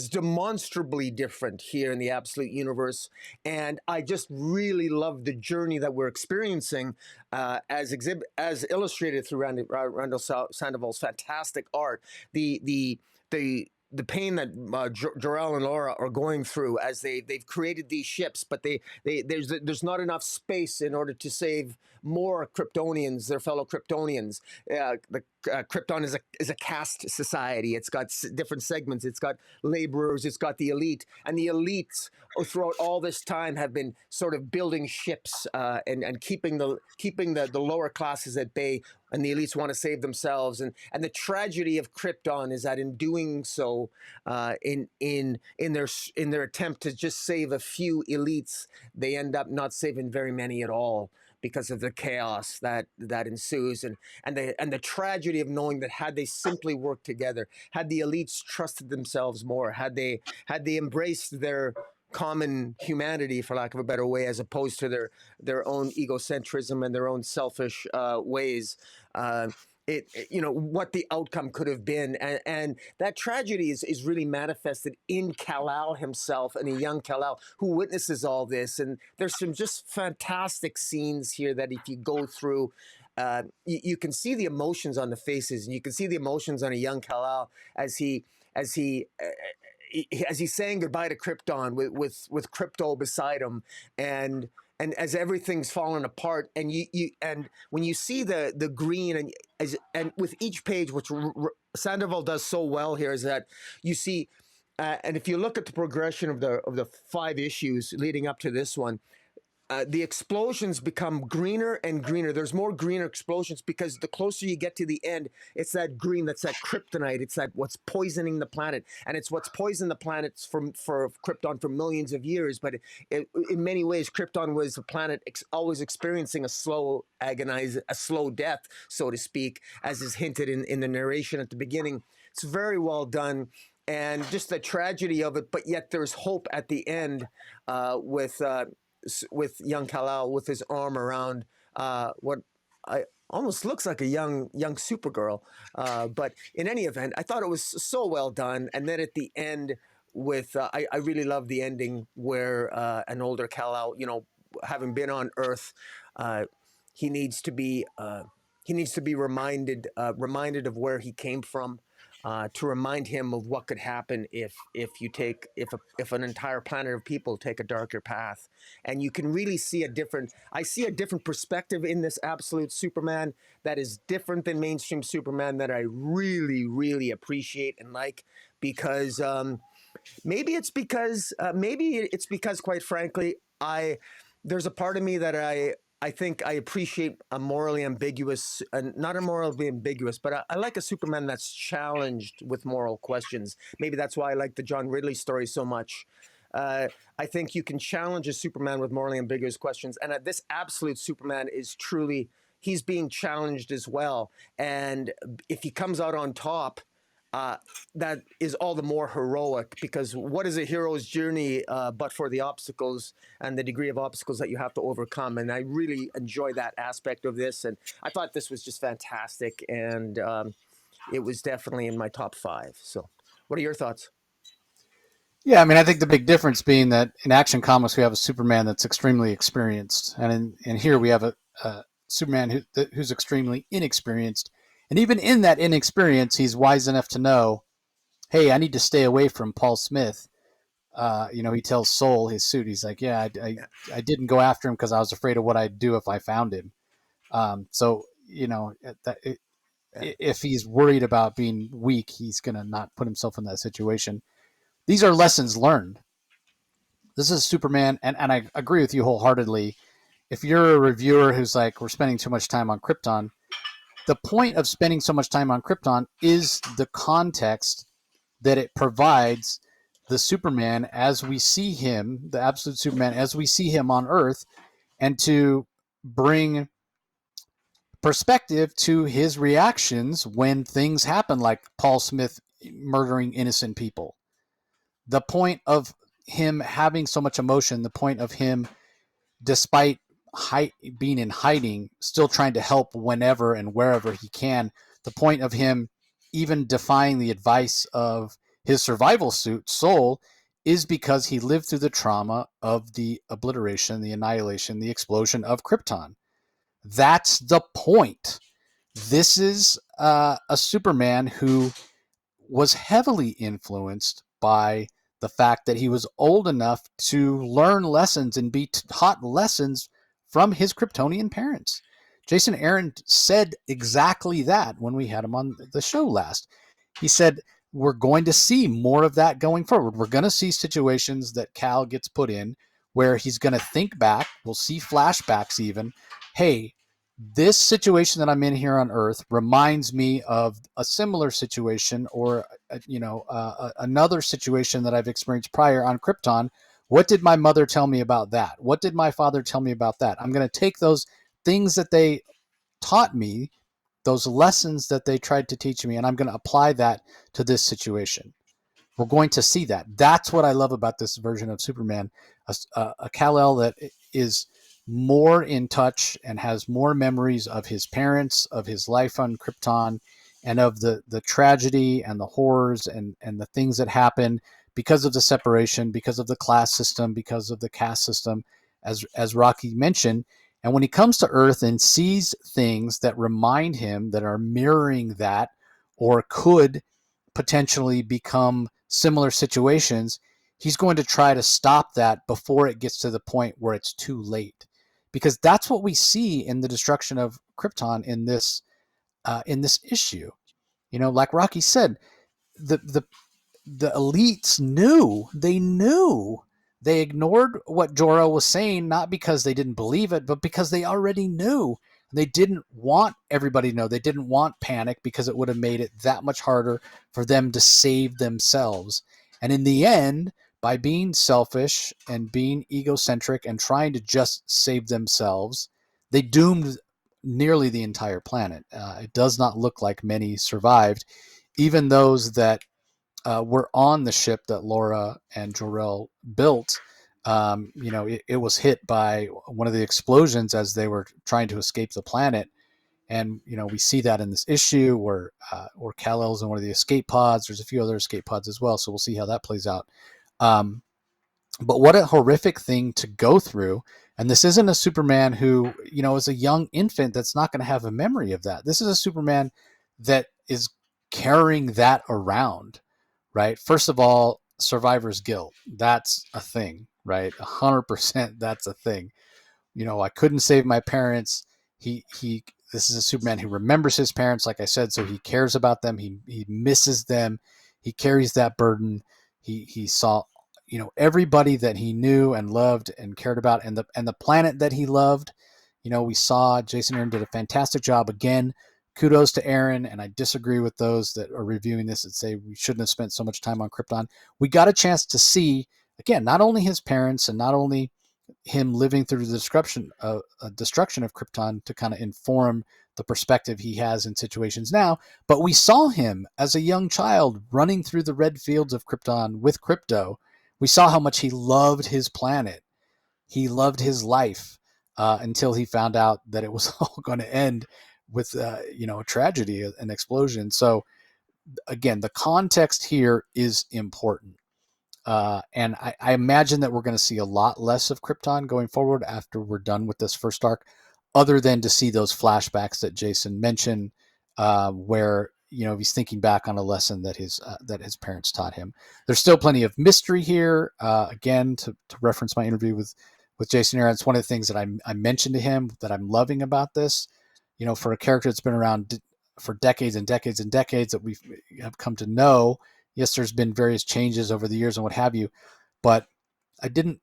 demonstrably different here in the Absolute Universe. And I just really love the journey that we're experiencing as illustrated through Randall Sandoval's fantastic art. The pain that Jor-El and Laura are going through as they've created these ships, but there's not enough space in order to save more Kryptonians, their fellow Kryptonians. Krypton is a caste society. It's got different segments. It's got laborers. It's got the elite, and the elites throughout all this time have been sort of building ships and keeping the lower classes at bay, and the elites want to save themselves. And the tragedy of Krypton is that in doing so, in their attempt to just save a few elites, they end up not saving very many at all because of the chaos that ensues, and the tragedy of knowing that had they simply worked together, had the elites trusted themselves more, had they embraced their common humanity, for lack of a better way, as opposed to their own egocentrism and their own selfish ways. What the outcome could have been, and that tragedy is really manifested in Kal-El himself, and a young Kal-El who witnesses all this. And there's some just fantastic scenes here that if you go through, you can see the emotions on the faces, and you can see the emotions on a young Kal-El as he's saying goodbye to Krypton with Crypto beside him, and as everything's falling apart, and and when you see the green, and with each page, which Sandoval does so well here, is that you see, and if you look at the progression of the 5 issues leading up to this one, the explosions become greener and greener. There's more greener explosions because the closer you get to the end, it's that green, that's that kryptonite. It's that what's poisoning the planet, and it's what's poisoned the planets for Krypton for millions of years. But in many ways, Krypton was a planet always experiencing a slow death, so to speak, as is hinted in the narration at the beginning. It's very well done. And just the tragedy of it, but yet there's hope at the end with young Kal-El with his arm around what I almost looks like a young Supergirl. But in any event, I thought it was so well done. And then at the end, I really love the ending where an older Kal-El, having been on Earth, he needs to be reminded of where he came from. To remind him of what could happen if an entire planet of people take a darker path. And you can really see I see a different perspective in this Absolute Superman that is different than mainstream Superman, that I really, really appreciate and like, because Maybe it's because quite frankly, I there's a part of me that I think I appreciate a morally ambiguous, not a morally ambiguous, but I like a Superman that's challenged with moral questions. Maybe that's why I like the John Ridley story so much. Uh, I think you can challenge a Superman with morally ambiguous questions, and this absolute Superman is truly, he's being challenged as well. And if he comes out on top, uh, that is all the more heroic, because what is a hero's journey but for the obstacles and the degree of obstacles that you have to overcome? And I really enjoy that aspect of this, and I thought this was just fantastic, and it was definitely in my top 5. So, what are your thoughts? Yeah, I mean, I think the big difference being that in Action Comics we have a Superman that's extremely experienced, and in here we have a Superman who's extremely inexperienced, and even in that inexperience, he's wise enough to know, hey, I need to stay away from Paul Smith. He tells Soul, his suit, he's like, yeah, Yeah, I didn't go after him because I was afraid of what I'd do if I found him. So yeah, if he's worried about being weak, he's gonna not put himself in that situation. These are lessons learned. This is Superman, and I agree with you wholeheartedly. If you're a reviewer who's like, we're spending too much time on Krypton, the point of spending so much time on Krypton is the context that it provides the Superman as we see him, the absolute Superman as we see him on Earth, and to bring perspective to his reactions when things happen, like Paul Smith murdering innocent people. The point of him having so much emotion, the point of him, despite being in hiding, still trying to help whenever and wherever he can, the point of him even defying the advice of his survival suit, Soul, is because he lived through the trauma of the obliteration, the annihilation, the explosion of Krypton. That's the point. This is a Superman who was heavily influenced by the fact that he was old enough to learn lessons and be taught lessons from his Kryptonian parents. Jason Aaron said exactly that when we had him on the show last. He said, we're going to see more of that going forward. We're going to see situations that Cal gets put in where he's going to think back. We'll see flashbacks even. Hey, this situation that I'm in here on Earth reminds me of a similar situation, or another situation that I've experienced prior on Krypton. What did my mother tell me about that? What did my father tell me about that? I'm going to take those things that they taught me, those lessons that they tried to teach me, and I'm going to apply that to this situation. We're going to see that. That's what I love about this version of Superman, a Kal-El that is more in touch and has more memories of his parents, of his life on Krypton, and of the tragedy and the horrors and the things that happen because of the separation, because of the class system, because of the caste system, as Rocky mentioned. And when he comes to Earth and sees things that remind him, that are mirroring that, or could potentially become similar situations, he's going to try to stop that before it gets to the point where it's too late. Because that's what we see in the destruction of Krypton in this issue. Like Rocky said, the the elites knew. They knew. They ignored what Jor-El was saying, not because they didn't believe it, but because they already knew. They didn't want everybody to know. They didn't want panic because it would have made it that much harder for them to save themselves. And in the end, by being selfish and being egocentric and trying to just save themselves, they doomed nearly the entire planet. It does not look like many survived, even those that were on the ship that Laura and Jor-El built. It was hit by one of the explosions as they were trying to escape the planet. And we see that in this issue where Kal-El's in one of the escape pods. There's a few other escape pods as well, so we'll see how that plays out. But what a horrific thing to go through. And this isn't a Superman who, is a young infant that's not going to have a memory of that. This is a Superman that is carrying that around, right? First of all, survivor's guilt. That's a thing, right? 100% that's a thing. I couldn't save my parents. This is a Superman who remembers his parents, like I said, so he cares about them. He misses them. He carries that burden. He saw, everybody that he knew and loved and cared about, and the planet that he loved. We saw Jason Aaron did a fantastic job again. Kudos to Aaron, and I disagree with those that are reviewing this and say we shouldn't have spent so much time on Krypton. We got a chance to see again not only his parents and not only him living through the destruction of Krypton to kind of inform the perspective he has in situations now, but we saw him as a young child running through the red fields of Krypton with Krypto. We saw how much he loved his planet. He loved his life until he found out that it was all going to end with a tragedy, an explosion. So again, the context here is important. And I imagine that we're going to see a lot less of Krypton going forward after we're done with this first arc, other than to see those flashbacks that Jason mentioned, where he's thinking back on a lesson that his parents taught him. There's still plenty of mystery here. Again, to reference my interview with Jason Aaron, it's one of the things that I mentioned to him that I'm loving about this. For a character that's been around for decades and decades and decades that we have come to know. Yes, there's been various changes over the years and what have you, but I didn't,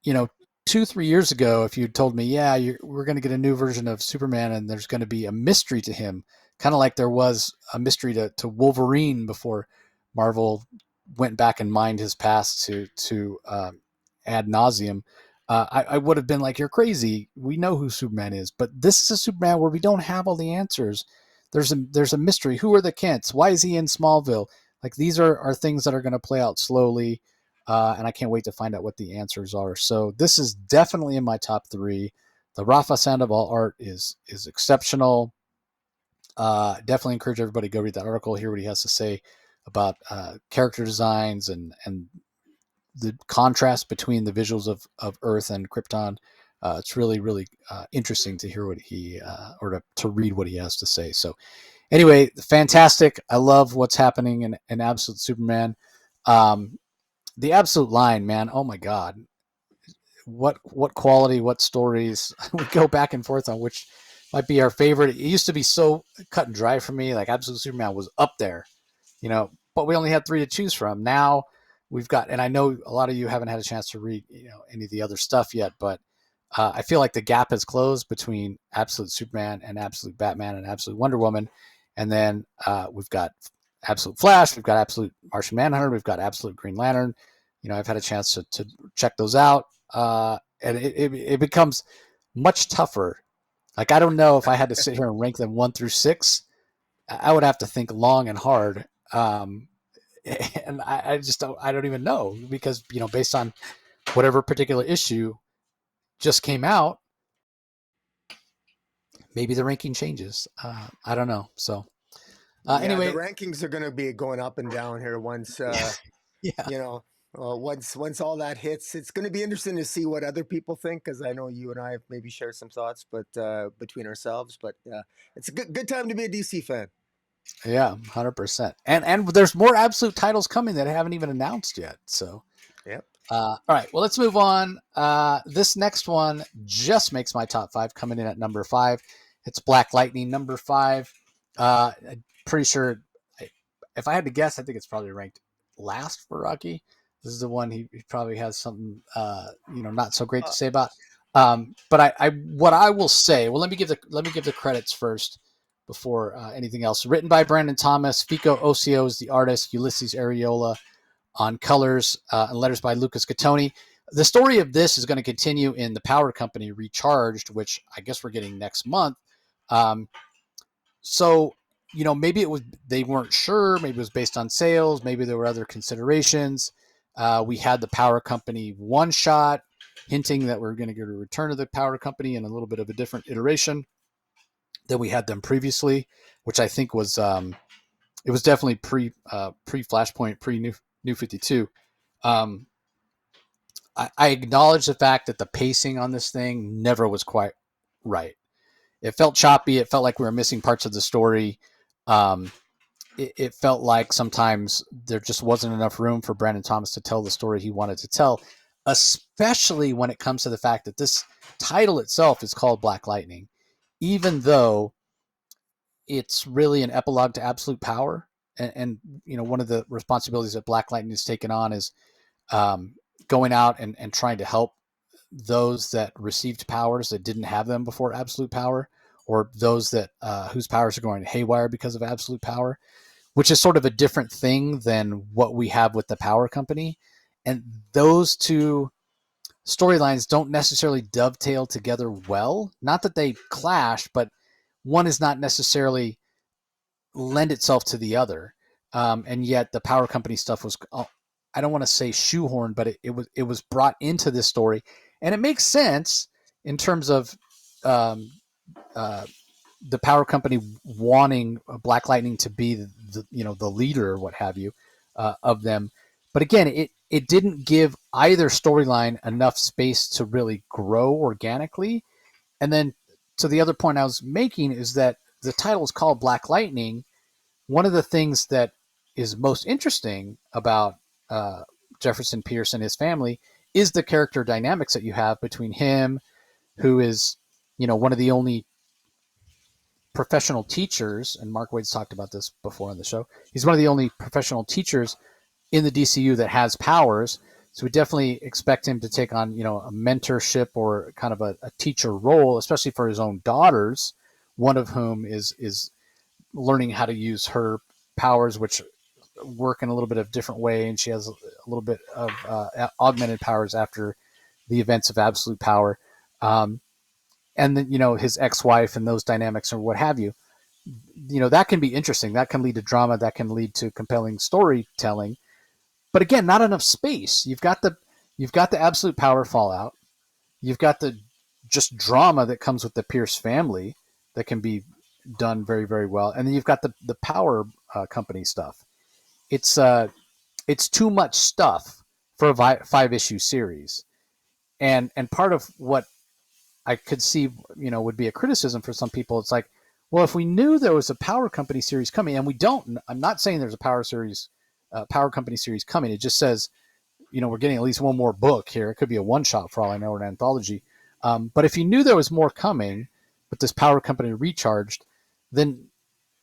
2-3 years ago, if you'd told me, yeah, we're going to get a new version of Superman and there's going to be a mystery to him, kind of like there was a mystery to Wolverine before Marvel went back and mined his past to ad nauseum. I would have been like, you're crazy. We know who Superman is, but this is a Superman where we don't have all the answers. There's a mystery. Who are the Kents? Why is he in Smallville? Like these are things that are going to play out slowly, and I can't wait to find out what the answers are. So this is definitely in my top 3. The Rafa Sandoval art is exceptional. Definitely encourage everybody to go read that article, hear what he has to say about character designs and the contrast between the visuals of Earth and Krypton. It's really, really interesting to hear what he or to read what he has to say. So anyway, fantastic. I love what's happening in Absolute Superman. The Absolute line, man. Oh my God. What quality, what stories. We go back and forth on which might be our favorite. It used to be so cut and dry for me. Like Absolute Superman was up there, but we only had 3 to choose from. Now we've got, and I know a lot of you haven't had a chance to read, any of the other stuff yet, but I feel like the gap has closed between Absolute Superman and Absolute Batman and Absolute Wonder Woman. And then we've got Absolute Flash, we've got Absolute Martian Manhunter, we've got Absolute Green Lantern. I've had a chance to check those out. And it becomes much tougher. Like, I don't know if I had to sit here and rank them 1 through 6. I would have to think long and hard. And I just don't even know because, based on whatever particular issue just came out, maybe the ranking changes. I don't know. So anyway, the rankings are going to be going up and down here once, yeah, once all that hits. It's going to be interesting to see what other people think, because I know you and I have maybe shared some thoughts, but between ourselves. But it's a good time to be a DC fan. Yeah, 100%. And there's more Absolute titles coming that I haven't even announced yet. So, Yep. all right, well, let's move on. This next one just makes my top 5, coming in at number 5. It's Black Lightning, number 5. I'm pretty sure, if I had to guess, I think it's probably ranked last for Rocky. This is the one he probably has something, not so great to say about. But what I will say, well, let me give the credits first before anything else. Written by Brandon Thomas, Fico Ocio is the artist, Ulysses Areola on colors, and letters by Lucas Catoni. The story of this is going to continue in the Power Company Recharged, which I guess we're getting next month. So, maybe they weren't sure. Maybe it was based on sales. Maybe there were other considerations. We had the Power Company one shot, hinting that we're going to get a return of the Power Company in a little bit of a different iteration than we had them previously, which I think was it was definitely pre Flashpoint, pre New 52. I acknowledge the fact that the pacing on this thing never was quite right. It felt choppy. It felt like we were missing parts of the story. It felt like sometimes there just wasn't enough room for Brandon Thomas to tell the story he wanted to tell, especially when it comes to the fact that this title itself is called Black Lightning, even though it's really an epilogue to Absolute Power. and one of the responsibilities that Black Lightning has taken on is um, going out and trying to help those that received powers that didn't have them before absolute power, or those that whose powers are going haywire because of absolute power, which is sort of a different thing than what we have with the power company. And those two storylines don't necessarily dovetail together well. Not that they clash, but one is not necessarily lend itself to the other. And yet the power company stuff was, I don't want to say shoehorned, but it was brought into this story, and it makes sense in terms of um, uh, the power company wanting Black Lightning to be the leader or what have you of them. But again, it didn't give either storyline enough space to really grow organically. And then to the other point I was making is that the title is called Black Lightning. One of the things that is most interesting about uh, Jefferson Pierce and his family is the character dynamics that you have between him, who is, one of the only professional teachers, and Mark Wade's talked about this before on the show. He's one of the only professional teachers in the DCU that has powers. So we definitely expect him to take on, a mentorship or kind of a teacher role, especially for his own daughters, one of whom is learning how to use her powers, which work in a little bit of different way, and she has a little bit of augmented powers after the events of absolute power. And then, his ex-wife and those dynamics or what have you, that can be interesting. That can lead to drama. That can lead to compelling storytelling. But again, not enough space. You've got the absolute power fallout. You've got the just drama that comes with the Pierce family that can be done very, very well, and then you've got the power company stuff. It's too much stuff for a 5-issue series, and part of what I could see, would be a criticism for some people. It's like, well, if we knew there was a power company series coming, and we don't, I'm not saying there's a power company series coming. It just says, we're getting at least one more book here. It could be a one shot for all I know, or an anthology. But if you knew there was more coming, with this power company recharged, then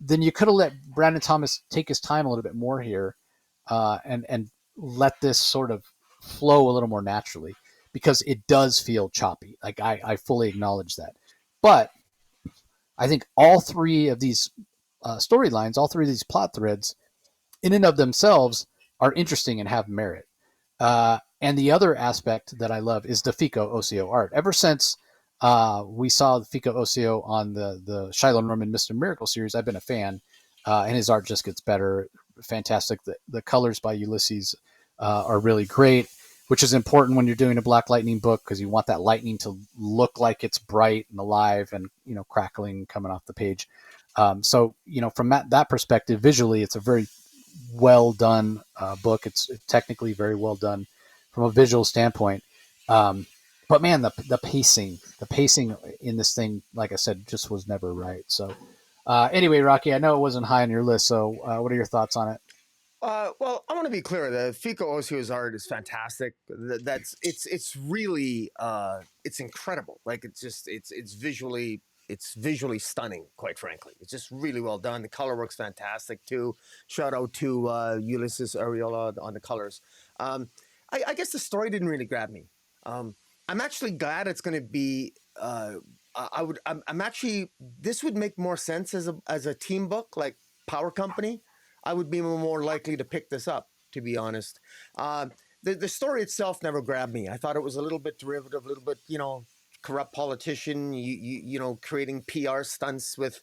you could have let Brandon Thomas take his time a little bit more here, and let this sort of flow a little more naturally, because it does feel choppy. Like I fully acknowledge that, but I think all three of these storylines, all three of these plot threads, in and of themselves, are interesting and have merit. And the other aspect that I love is the Fico Ocio art. Ever since we saw Fico Ocio on the Shiloh Norman Mr. Miracle series, I've been a fan, and his art just gets better. Fantastic. The colors by Ulysses are really great, which is important when you're doing a Black Lightning book, because you want that lightning to look like it's bright and alive and crackling coming off the page. So from that perspective, visually, it's a very well done book. It's technically very well done from a visual standpoint. But man, the pacing in this thing, like I said, just was never right. So anyway, Rocky, I know it wasn't high on your list. So what are your thoughts on it? Well, I want to be clear. The Fico Ocio's art is fantastic. That's it's really it's incredible. Like it's visually stunning. Quite frankly, it's just really well done. The color work's fantastic too. Shout out to Ulysses Ariola on the colors. Um, I guess the story didn't really grab me. I'm actually glad it's going to be. I'm actually. This would make more sense as a team book, like Power Company. I would be more likely to pick this up, to be honest. The story itself never grabbed me. I thought it was a little bit derivative, a little bit, corrupt politician, creating PR stunts with,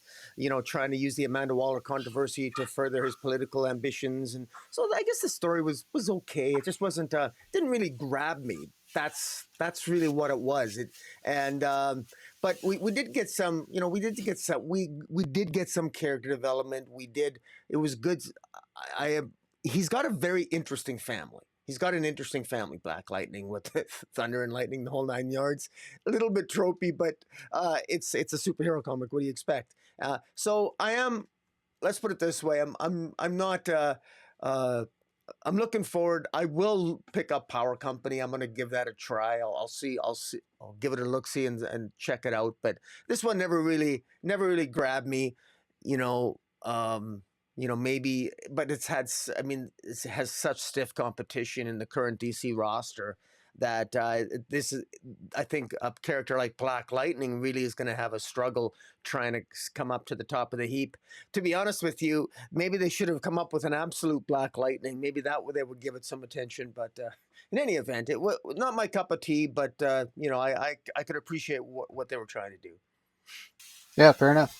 trying to use the Amanda Waller controversy to further his political ambitions. And so I guess the story was okay. It just wasn't, didn't really grab me. That's really what it was. But we did get some, we did get some character development. It was good. I am. He's got a very interesting family. He's got an interesting family, Black Lightning, with thunder and lightning, the whole 9 yards. A little bit tropey, but it's a superhero comic. What do you expect? So I am. Let's put it this way. I'm not. Uh, I'm looking forward. I will pick up Power Company. I'm going to give that a try. I'll see. I'll give it a look, see, and check it out. But this one never really grabbed me. You know. maybe, but I mean, it has such stiff competition in the current DC roster that this is, I think, a character like Black Lightning really is going to have a struggle trying to come up to the top of the heap. To be honest with you, maybe they should have come up with an absolute Black Lightning. Maybe that they would give it some attention. But in any event, it was not my cup of tea. But I could appreciate what they were trying to do. Yeah, fair enough.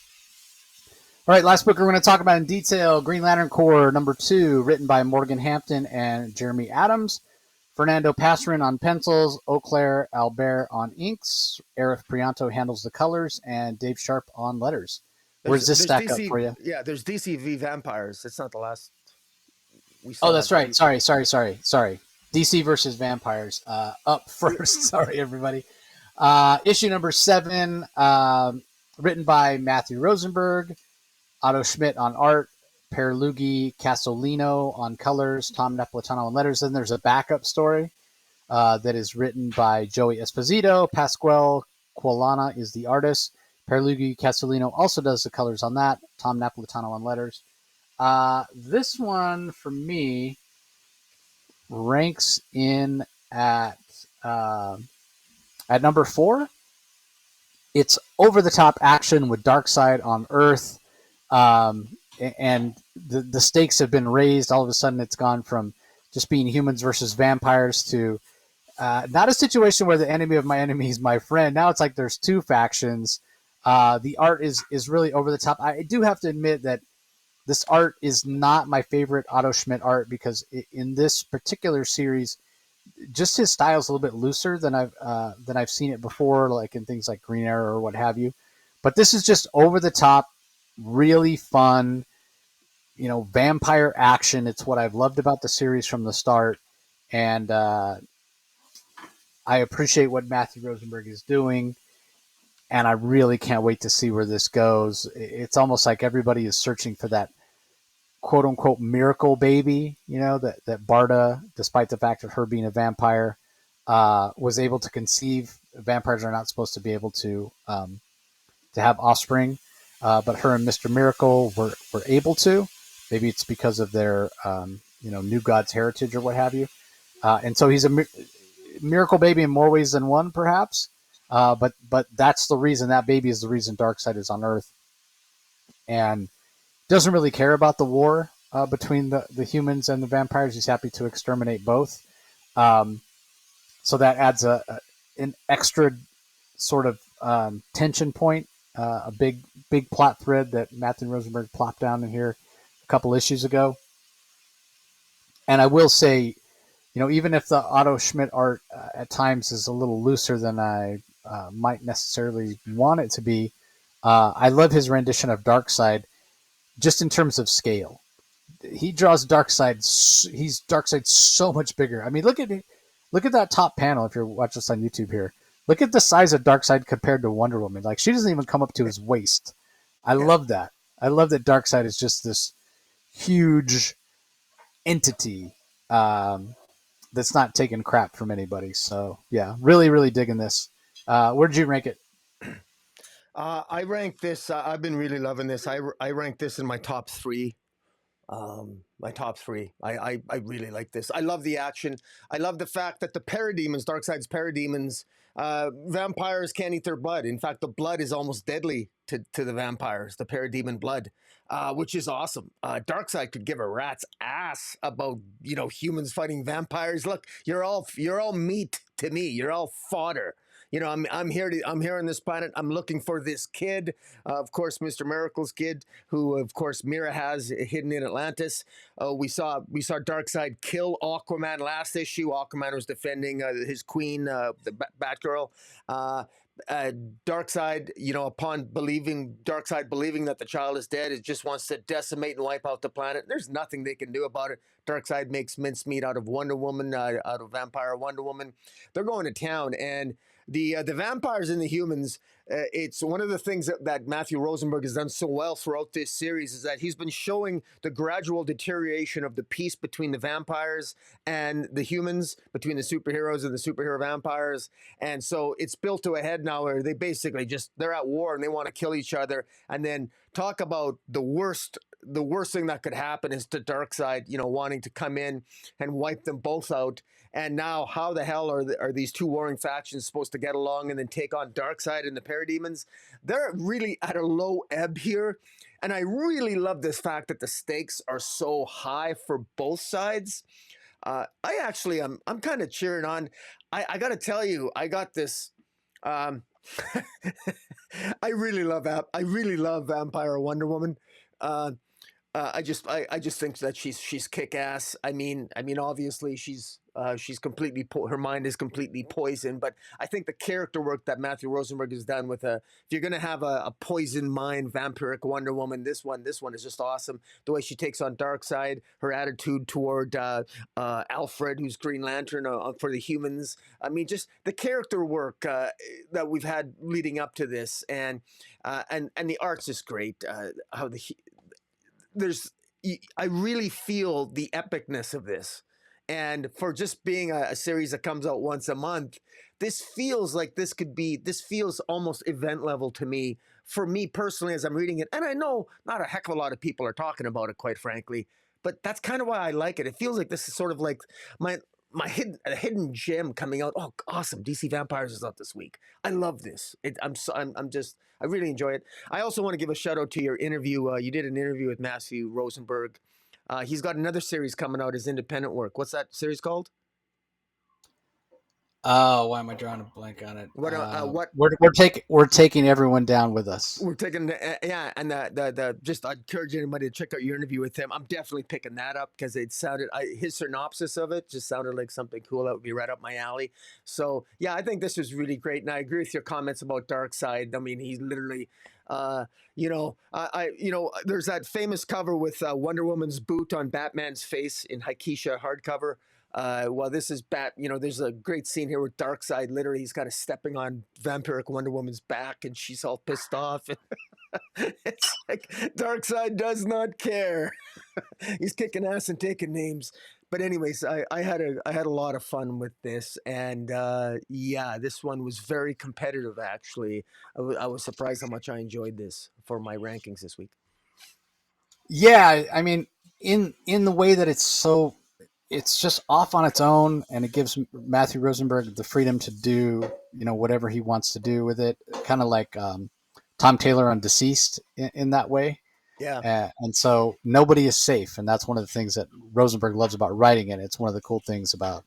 All right, last book we're going to talk about in detail, Green Lantern Corps #2, written by Morgan Hampton and Jeremy Adams. Fernando Passerin on pencils, Auclair Albert on inks, Arif Prianto handles the colors, and Dave Sharp on letters. Where does this There's stack up DC, for you? yeah. There's DCV Vampires. It's not the last. We Oh, still have that's right. DC. Sorry. DC versus Vampires. Up first. Sorry, everybody. Issue #7, written by Matthew Rosenberg, Otto Schmidt on art, Perluigi Casolino on colors, Tom Napolitano on letters. Then there's a backup story that is written by Joey Esposito. Pasquale Quilana is the artist. Perluigi Casolino also does the colors on that. Tom Napolitano on letters. This one, for me, ranks in at #4. It's over the top action with Darkseid on Earth, and the stakes have been raised. All of a sudden, it's gone from just being humans versus vampires to not a situation where the enemy of my enemy is my friend. Now it's like there's two factions. The art is really over the top. I do have to admit that this art is not my favorite Otto Schmidt art because in this particular series, just his style is a little bit looser than I've seen it before, like in things like Green Arrow or what have you. But this is just over the top, really fun, vampire action. It's what I've loved about the series from the start, and I appreciate what Matthew Rosenberg is doing, and I really can't wait to see where this goes. It's almost like everybody is searching for that quote unquote miracle baby, that Barda, despite the fact of her being a vampire, was able to conceive. Vampires are not supposed to be able to have offspring, but her and Mr. Miracle were able to. Maybe it's because of their New God's heritage or what have you. And so he's a miracle baby in more ways than one, perhaps. But that's the reason that baby is the reason Darkseid is on Earth, and doesn't really care about the war between the humans and the vampires. He's happy to exterminate both. So that adds an extra sort of tension point, a big plot thread that Matthew Rosenberg plopped down in here a couple issues ago. And I will say, even if the Otto Schmidt art at times is a little looser than I might necessarily want it to be, I love his rendition of Darkseid just in terms of scale. He draws Darkseid. He's Darkseid so much bigger. I mean, look at that top panel. If you're watching this on YouTube here, look at the size of Darkseid compared to Wonder Woman. Like, she doesn't even come up to his waist. I love that. I love that Darkseid is just this huge entity that's not taking crap from anybody. So yeah, really, really digging this. Where did you rank it? I rank this. I've been really loving this. I rank this in my top 3. My top 3. I really like this. I love the action. I love the fact that the parademons, Darkseid's parademons, vampires can't eat their blood. In fact, the blood is almost deadly to the vampires, the parademon blood, which is awesome. Darkseid could give a rat's ass about humans fighting vampires. Look, you're all meat to me. You're all fodder. I'm here on this planet. I'm looking for this kid, of course, Mr. Miracle's kid, who of course Mira has hidden in Atlantis. We saw Darkseid kill Aquaman last issue. Aquaman was defending his queen, the Batgirl. Darkseid, upon Darkseid believing that the child is dead, it just wants to decimate and wipe out the planet. There's nothing they can do about it. Darkseid makes mincemeat out of Wonder Woman, out of Vampire Wonder Woman. They're going to town, and the vampires and the humans. It's one of the things that Matthew Rosenberg has done so well throughout this series is that he's been showing the gradual deterioration of the peace between the vampires and the humans, between the superheroes and the superhero vampires. And so it's built to a head now where they basically they're at war and they want to kill each other. And then talk about the worst the worst thing that could happen is to Darkseid, wanting to come in and wipe them both out. And now, how the hell are these two warring factions supposed to get along and then take on Darkseid and the Parademons? They're really at a low ebb here, and I really love this fact that the stakes are so high for both sides. I actually, I'm kind of cheering on. I got to tell you, I got this. Um, I really love Vampire Wonder Woman. Uh, I just think that she's kick ass. I mean, obviously she's completely her mind is completely poisoned. But I think the character work that Matthew Rosenberg has done with if you're gonna have a poisoned mind vampiric Wonder Woman, this one is just awesome. The way she takes on Darkseid, her attitude toward Alfred, who's Green Lantern for the humans. I mean, just the character work that we've had leading up to this, and the art's just great. How there's I really feel the epicness of this. And for just being a series that comes out once a month, this feels like this feels almost event level to me, for me personally, as I'm reading it. And I know not a heck of a lot of people are talking about it, quite frankly, but that's kind of why I like it. It feels like this is sort of like my hidden gem coming out. Oh, awesome! DC Vampires is out this week. I love this. I really enjoy it. I also want to give a shout out to your interview. You did an interview with Matthew Rosenberg. He's got another series coming out, his independent work. What's that series called? Oh, why am I drawing a blank on it? What We're taking everyone down with us. we're taking, yeah, and the just I encourage anybody to check out your interview with him. I'm definitely picking that up because it sounded his synopsis of it just sounded like something cool that would be right up my alley. So yeah, I think this was really great, and I agree with your comments about Darkseid. I mean, he's literally. There's that famous cover with Wonder Woman's boot on Batman's face in Haikisha hardcover. Well, this is there's a great scene here with Darkseid. Literally, he's kind of stepping on vampiric Wonder Woman's back, and she's all pissed off. It's like Darkseid does not care. He's kicking ass and taking names. But anyways, I had a lot of fun with this, and yeah, this one was very competitive. Actually, I was surprised how much I enjoyed this for my rankings this week. Yeah, I mean, in the way that it's just off on its own, and it gives Matthew Rosenberg the freedom to do whatever he wants to do with it, kind of like Tom Taylor on Deceased in that way. Yeah. And so nobody is safe, and that's one of the things that Rosenberg loves about writing it. It's one of the cool things about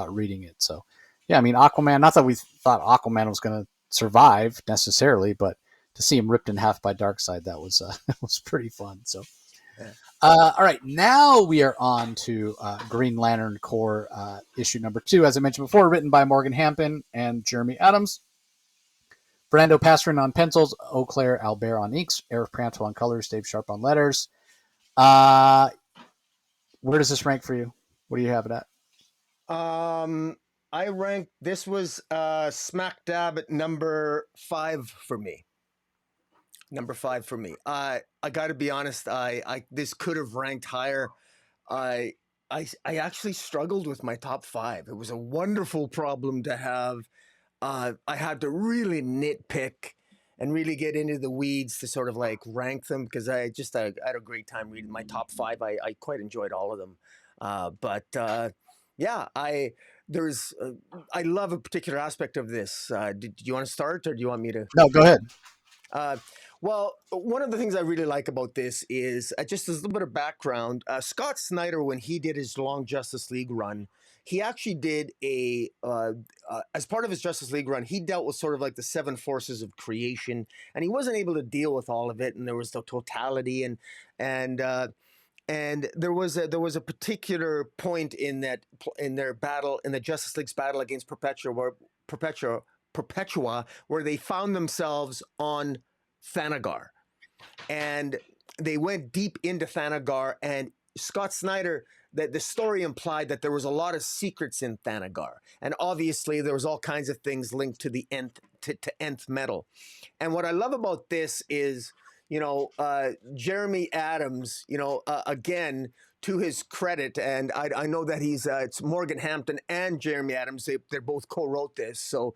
reading it. So, yeah, I mean, Aquaman. Not that we thought Aquaman was going to survive necessarily, but to see him ripped in half by Darkseid, that was was pretty fun. So, Yeah. all right, now we are on to Green Lantern Corps issue number 2, as I mentioned before, written by Morgan Hampton and Jeremy Adams. Fernando Pasarin on pencils, Eau Claire Albert on inks, Eric Pranto on colors, Dave Sharp on letters. Where does this rank for you? What do you have it at? I ranked this was smack dab at number 5 for me. Number 5 for me. I got to be honest. I this could have ranked higher. I actually struggled with my top 5. It was a wonderful problem to have. I had to really nitpick and really get into the weeds to sort of like rank them because I had a great time reading my top 5. I quite enjoyed all of them. Yeah, I love a particular aspect of this. Do you want to start, or do you want me to? No, go ahead. Well, one of the things I really like about this is just a little bit of background. Scott Snyder, when he did his long Justice League run, he actually did as part of his Justice League run, he dealt with sort of like the 7 forces of creation, and he wasn't able to deal with all of it. And there was the totality, and there was a particular point in their battle, in the Justice League's battle against Perpetua, where they found themselves on Thanagar, and they went deep into Thanagar, and Scott Snyder, that the story implied that there was a lot of secrets in Thanagar, and obviously there was all kinds of things linked to the nth metal. And what I love about this is, Jeremy Adams, again, to his credit, and I know that it's Morgan Hampton and Jeremy Adams. They both co-wrote this, so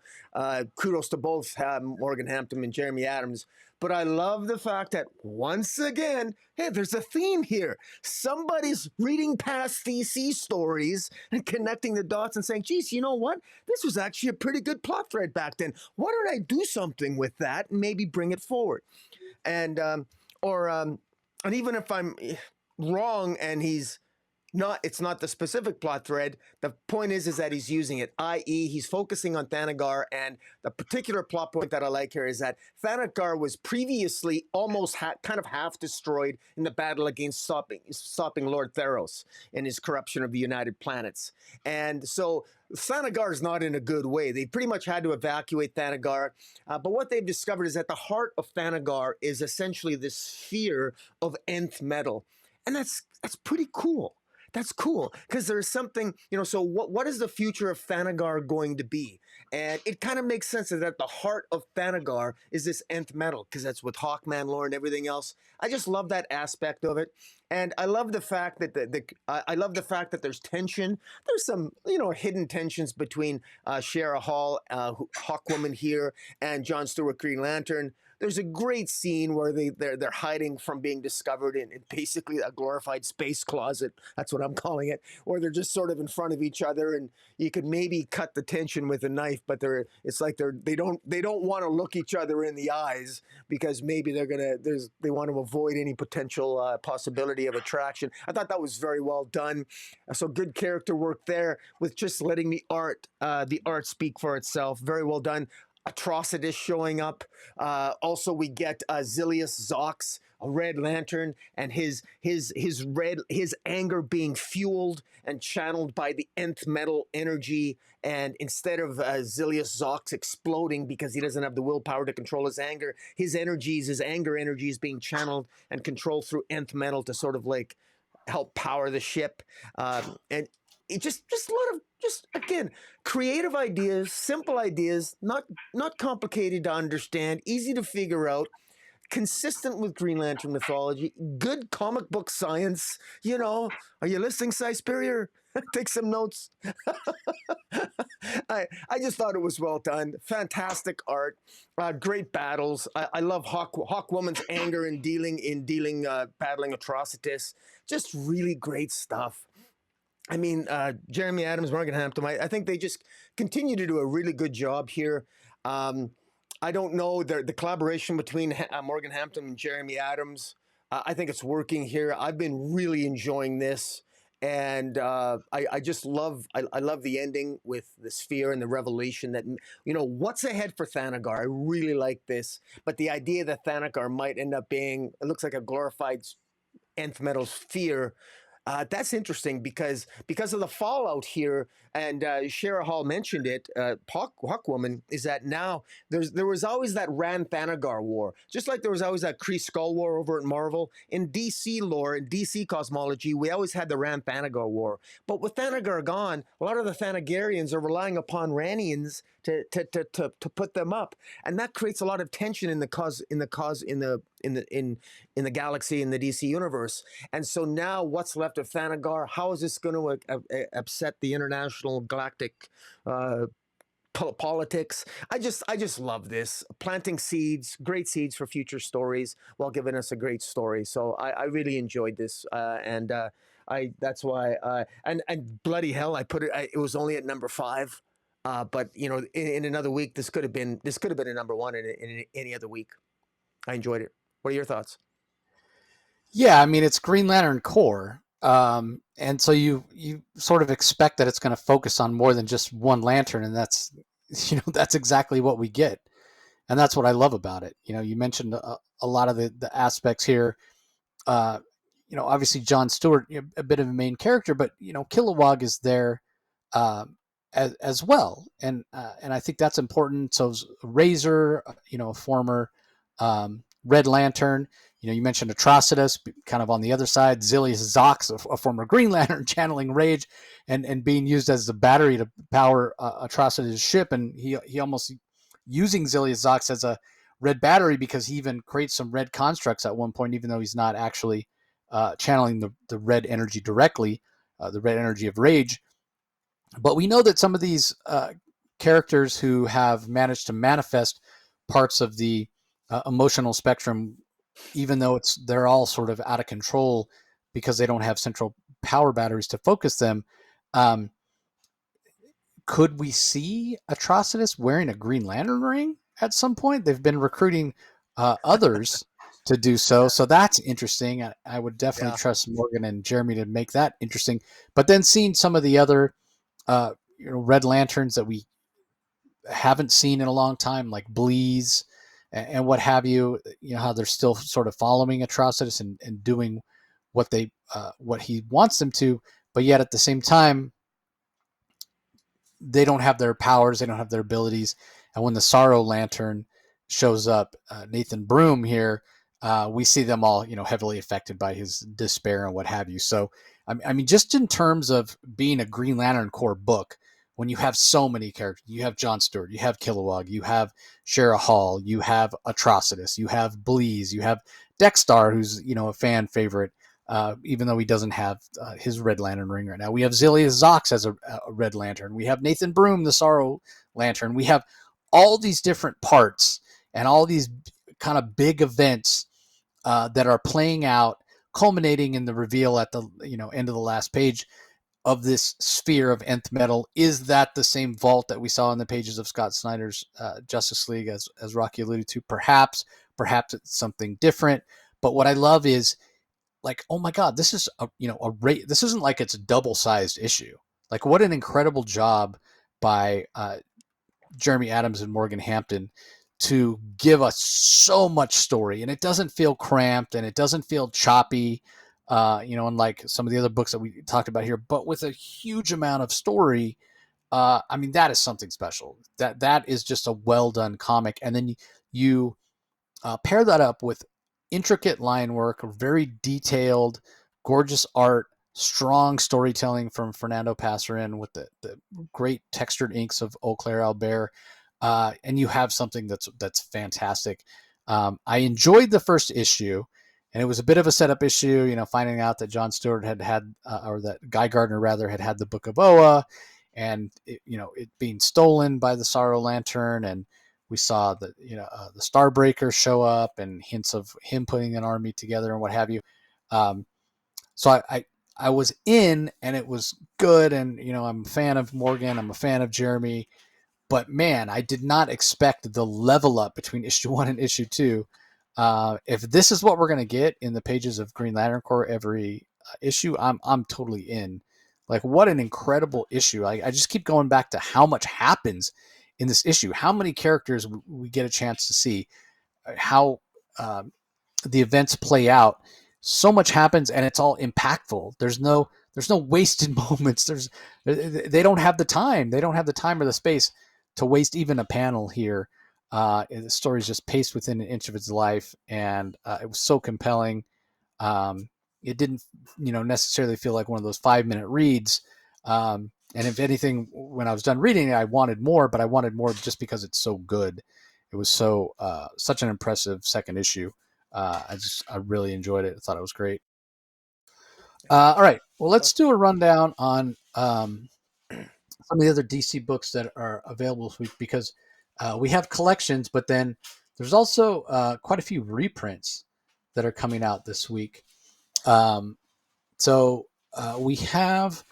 kudos to both Morgan Hampton and Jeremy Adams. But I love the fact that once again, hey, there's a theme here. Somebody's reading past DC stories and connecting the dots and saying, geez, you know what? This was actually a pretty good plot thread back then. Why don't I do something with that and maybe bring it forward? And or and even if I'm wrong and it's not the specific plot thread. The point is that he's using it, i.e., he's focusing on Thanagar. And the particular plot point that I like here is that Thanagar was previously almost kind of half destroyed in the battle against stopping Lord Theros in his corruption of the United Planets. And so Thanagar is not in a good way. They pretty much had to evacuate Thanagar. But what they've discovered is that the heart of Thanagar is essentially this sphere of nth metal. And that's pretty cool. That's cool because there's something, so what is the future of Thanagar going to be? And it kind of makes sense that the heart of Thanagar is this nth metal because that's with Hawkman lore and everything else. I just love that aspect of it. And I love the fact that I love the fact that there's tension. There's some, hidden tensions between Shara Hall, Hawkwoman here, and John Stewart Green Lantern. There's a great scene where they're hiding from being discovered in basically a glorified space closet. That's what I'm calling it. Or they're just sort of in front of each other, and you could maybe cut the tension with a knife, but they don't want to look each other in the eyes because maybe they want to avoid any potential possibility of attraction. I thought that was very well done. So good character work there with just letting the art speak for itself. Very well done. Atrocitus showing up. Also, we get Zilius Zox, a Red Lantern, and his anger being fueled and channeled by the nth metal energy. And instead of Zilius Zox exploding because he doesn't have the willpower to control his anger, his anger energy is being channeled and controlled through nth metal to sort of like help power the ship. And it just a lot of again creative ideas, simple ideas, not complicated to understand, easy to figure out, consistent with Green Lantern mythology, good comic book science. Are you listening, Cy Spurrier? Take some notes. I just thought it was well done. Fantastic art, great battles. I love Hawkwoman's anger in battling Atrocitus. Just really great stuff. I mean, Jeremy Adams, Morgan Hampton, I think they just continue to do a really good job here. I don't know, the collaboration between Morgan Hampton and Jeremy Adams, I think it's working here. I've been really enjoying this. And I just love, I love the ending with the sphere and the revelation that, what's ahead for Thanagar. I really like this. But the idea that Thanagar might end up being, it looks like a glorified nth metal sphere. That's interesting because of the fallout here, and Shara Hall mentioned it. Hawkwoman is that now there was always that Ran Thanagar war, just like there was always that Kree Skull war over at Marvel. In DC lore, in DC cosmology, we always had the Ran Thanagar war. But with Thanagar gone, a lot of the Thanagarians are relying upon Ranians to put them up, and that creates a lot of tension in the galaxy, in the DC universe. And so now, what's left of Thanagar? How is this going to upset the international galactic politics? I just love this, planting seeds, great seeds for future stories, while giving us a great story. So I really enjoyed this, and that's why and bloody hell, I put it. It was only at number 5. But in another week, this could have been a number 1 in any other week. I enjoyed it. What are your thoughts? Yeah, I mean, it's Green Lantern core, and so you sort of expect that it's going to focus on more than just one lantern, and that's that's exactly what we get, and that's what I love about it. You mentioned a lot of the aspects here. Obviously John Stewart, a bit of a main character, but Kilowog is there as well, and I think that's important. So Razor, a former Red Lantern. You mentioned Atrocitus, kind of on the other side. Zilius Zox, a former Green Lantern, channeling rage and being used as the battery to power Atrocitus' ship. And he almost using Zilius Zox as a red battery because he even creates some red constructs at one point, even though he's not actually channeling the red energy directly, the red energy of rage. But we know that some of these characters who have managed to manifest parts of the emotional spectrum, even though they're all sort of out of control because they don't have central power batteries to focus them. Um, could we see Atrocitus wearing a Green Lantern ring at some point? They've been recruiting others to do so, Yeah, so that's interesting. I would definitely yeah. trust Morgan and Jeremy to make that interesting. But then seeing some of the other Red Lanterns that we haven't seen in a long time, like Bleeze and what have you. You know how they're still sort of following Atrocitus and doing what he wants them to, but yet at the same time they don't have their powers, they don't have their abilities. And when the Sorrow Lantern shows up, Nathan Broom here, we see them all, heavily affected by his despair and what have you. So, I mean, just in terms of being a Green Lantern Corps book, when you have so many characters, you have John Stewart, you have Kilowog, you have Shara Hall, you have Atrocitus, you have Bleeze, you have Dexstar, who's a fan favorite, even though he doesn't have his Red Lantern ring right now. We have Zilius Zox as a Red Lantern. We have Nathan Broom, the Sorrow Lantern. We have all these different parts and all these kind of big events that are playing out, culminating in the reveal at the end of the last page of this sphere of nth metal. Is that the same vault that we saw in the pages of Scott Snyder's Justice League, as Rocky alluded to? Perhaps it's something different. But what I love is, like, oh my god, this is this isn't like it's a double sized issue. Like, what an incredible job by Jeremy Adams and Morgan Hampton to give us so much story, and it doesn't feel cramped and it doesn't feel choppy, unlike some of the other books that we talked about here, but with a huge amount of story. I mean, that is something special. That is just a well done comic, and then you pair that up with intricate line work, very detailed, gorgeous art, strong storytelling from Fernando Passarin with the great textured inks of Eau Claire Albert, and you have something that's fantastic. I enjoyed the first issue, and it was a bit of a setup issue, finding out that John Stewart had or that Guy Gardner rather had the Book of Oa, and it being stolen by the Sorrow Lantern, and we saw the the Starbreaker show up and hints of him putting an army together and what have you. Um, so I was in, and it was good, and I'm a fan of Morgan, I'm a fan of Jeremy, but man, I did not expect the level up between issue 1 and issue 2. If this is what we're going to get in the pages of Green Lantern Corps every issue, I'm totally in. Like, what an incredible issue. I just keep going back to how much happens in this issue, how many characters we get a chance to see, how the events play out. So much happens, and it's all impactful. There's no wasted moments. They don't have the time. They don't have the time or the space to waste even a panel here. The story is just paced within an inch of its life, and it was so compelling. It didn't, necessarily feel like one of those 5-minute reads. And if anything, when I was done reading it, I wanted more, but I wanted more just because it's so good. It was such an impressive second issue. I really enjoyed it. I thought it was great. All right, well, So, let's do a rundown on some of the other DC books that are available this week, because we have collections, but then there's also quite a few reprints that are coming out this week. Um, so we have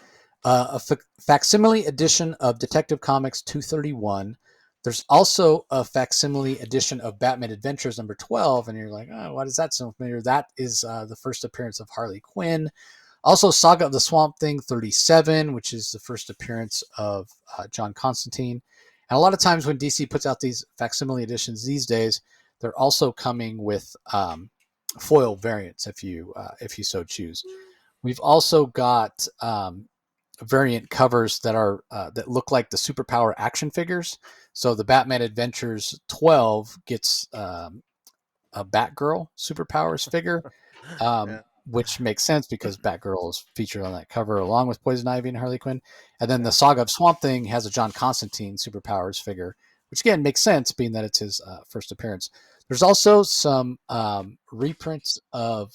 a facsimile edition of Detective Comics 231. There's also a facsimile edition of Batman Adventures number 12, and you're like, oh, why does that sound familiar? That is the first appearance of Harley Quinn. Also, Saga of the Swamp Thing 37, which is the first appearance of John Constantine. And a lot of times when DC puts out these facsimile editions these days, they're also coming with foil variants if you so choose. We've also got variant covers that look like the superpower action figures. So the Batman Adventures 12 gets a Batgirl superpowers figure, yeah, which makes sense because Batgirl is featured on that cover along with Poison Ivy and Harley Quinn. And then the Saga of Swamp Thing has a John Constantine superpowers figure, which again makes sense being that it's his first appearance. There's also some reprints of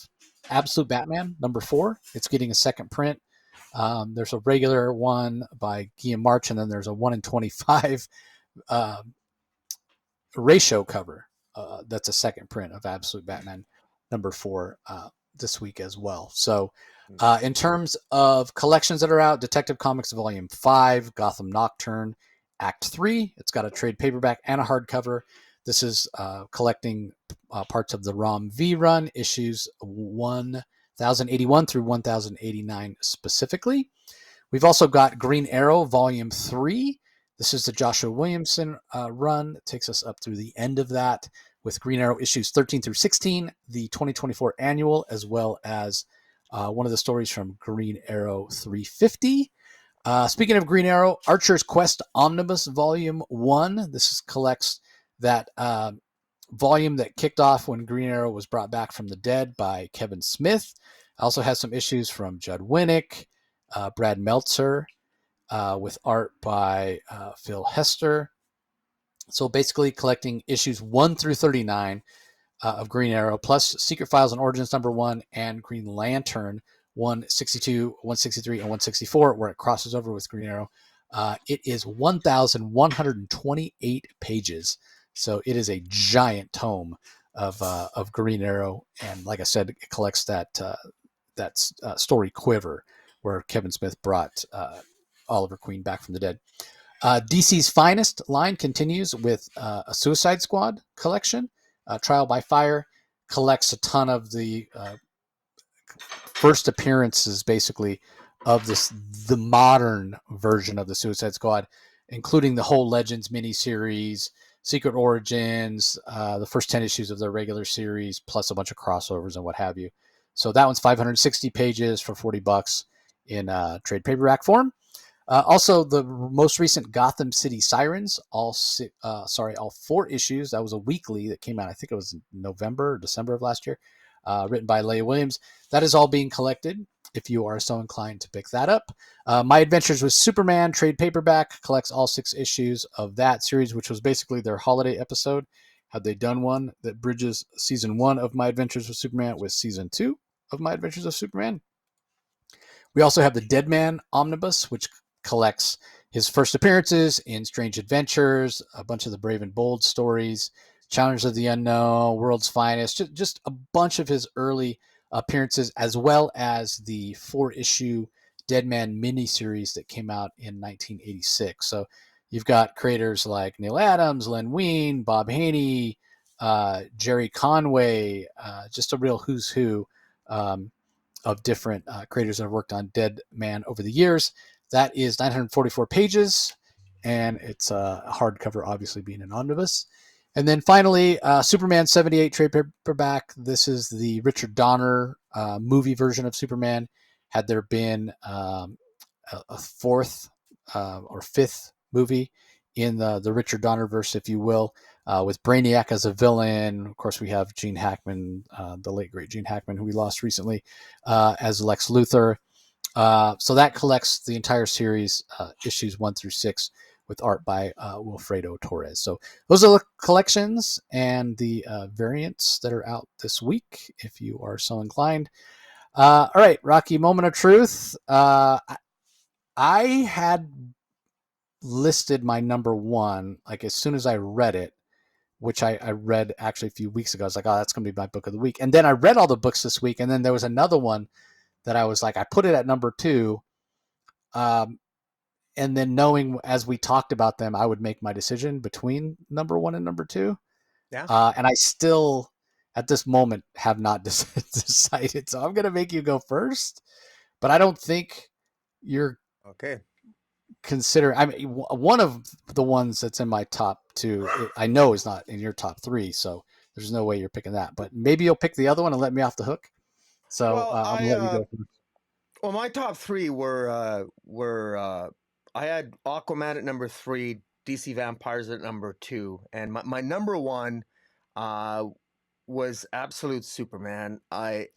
Absolute Batman #4. It's getting a second print. There's a regular one by Guillaume March, and then there's a 1 in 25 uh, ratio cover. That's a second print of Absolute Batman #4 this week as well. So, in terms of collections that are out, Detective Comics Volume 5, Gotham Nocturne, Act 3. It's got a trade paperback and a hardcover. This is collecting parts of the ROM V run, issues 1081 through 1089 specifically. We've also got Green Arrow Volume 3. This is the Joshua Williamson run. It takes us up through the end of that with Green Arrow issues 13 through 16, the 2024 annual, as well as one of the stories from Green Arrow 350. Speaking of Green Arrow, Archer's Quest Omnibus Volume 1. This collects that volume that kicked off when Green Arrow was brought back from the dead by Kevin Smith. Also has some issues from Judd Winnick, Brad Meltzer, with art by Phil Hester. So basically collecting issues 1 through 39 of Green Arrow, plus Secret Files and Origins #1 and Green Lantern 162, 163, and 164, where it crosses over with Green Arrow. It is 1,128 pages. So it is a giant tome of Green Arrow. And like I said, it collects that story Quiver, where Kevin Smith brought Oliver Queen back from the dead. DC's Finest line continues with a Suicide Squad collection. Trial by Fire collects a ton of the first appearances, basically, of the modern version of the Suicide Squad, including the whole Legends miniseries, Secret Origins, the first 10 issues of their regular series, plus a bunch of crossovers and what have you. So that one's 560 pages for $40 in trade paperback form. Also, the most recent Gotham City Sirens, all 4 issues. That was a weekly that came out. I think it was November or December of last year, written by Leah Williams. That is all being collected. If you are so inclined to pick that up, My Adventures with Superman trade paperback collects all 6 issues of that series, which was basically their holiday episode. Had they done one that bridges season 1 of My Adventures with Superman with season 2 of My Adventures with Superman? We also have the Dead Man Omnibus, which collects his first appearances in Strange Adventures, a bunch of the Brave and Bold stories, Challengers of the Unknown, World's Finest, just a bunch of his early appearances, as well as the 4-issue Dead Man miniseries that came out in 1986. So you've got creators like Neil Adams, Len Wein, Bob Haney, Jerry Conway, just a real who's who of different creators that have worked on Dead Man over the years. That is 944 pages, and it's a hardcover, obviously being an omnibus. And then finally, Superman 78 trade paperback. This is the Richard Donner movie version of Superman. Had there been a fourth or fifth movie in the Richard Donner verse, if you will, with Brainiac as a villain. Of course, we have Gene Hackman, the late great Gene Hackman, who we lost recently, as Lex Luthor. So that collects the entire series, issues 1 through 6, with art by Wilfredo Torres. So those are the collections and the variants that are out this week, if you are so inclined. All right, Rocky, moment of truth. I had listed my #1 like as soon as I read it, which I read actually a few weeks ago. I was like, oh, that's going to be my book of the week. And then I read all the books this week, and then there was another one that I was like, I put it at #2. And then knowing as we talked about them, I would make my decision between #1 and #2. Yeah. And I still, at this moment, have not decided. So I'm going to make you go first. But I don't think you're Okay. considering. I mean, one of the ones that's in my top 2, I know is not in your top 3. So there's no way you're picking that. But maybe you'll pick the other one and let me off the hook. So Well, I'm going to let you go first. well, my top 3 were I had Aquaman at #3, DC Vampires at #2, and my #1 uh was Absolute Superman. I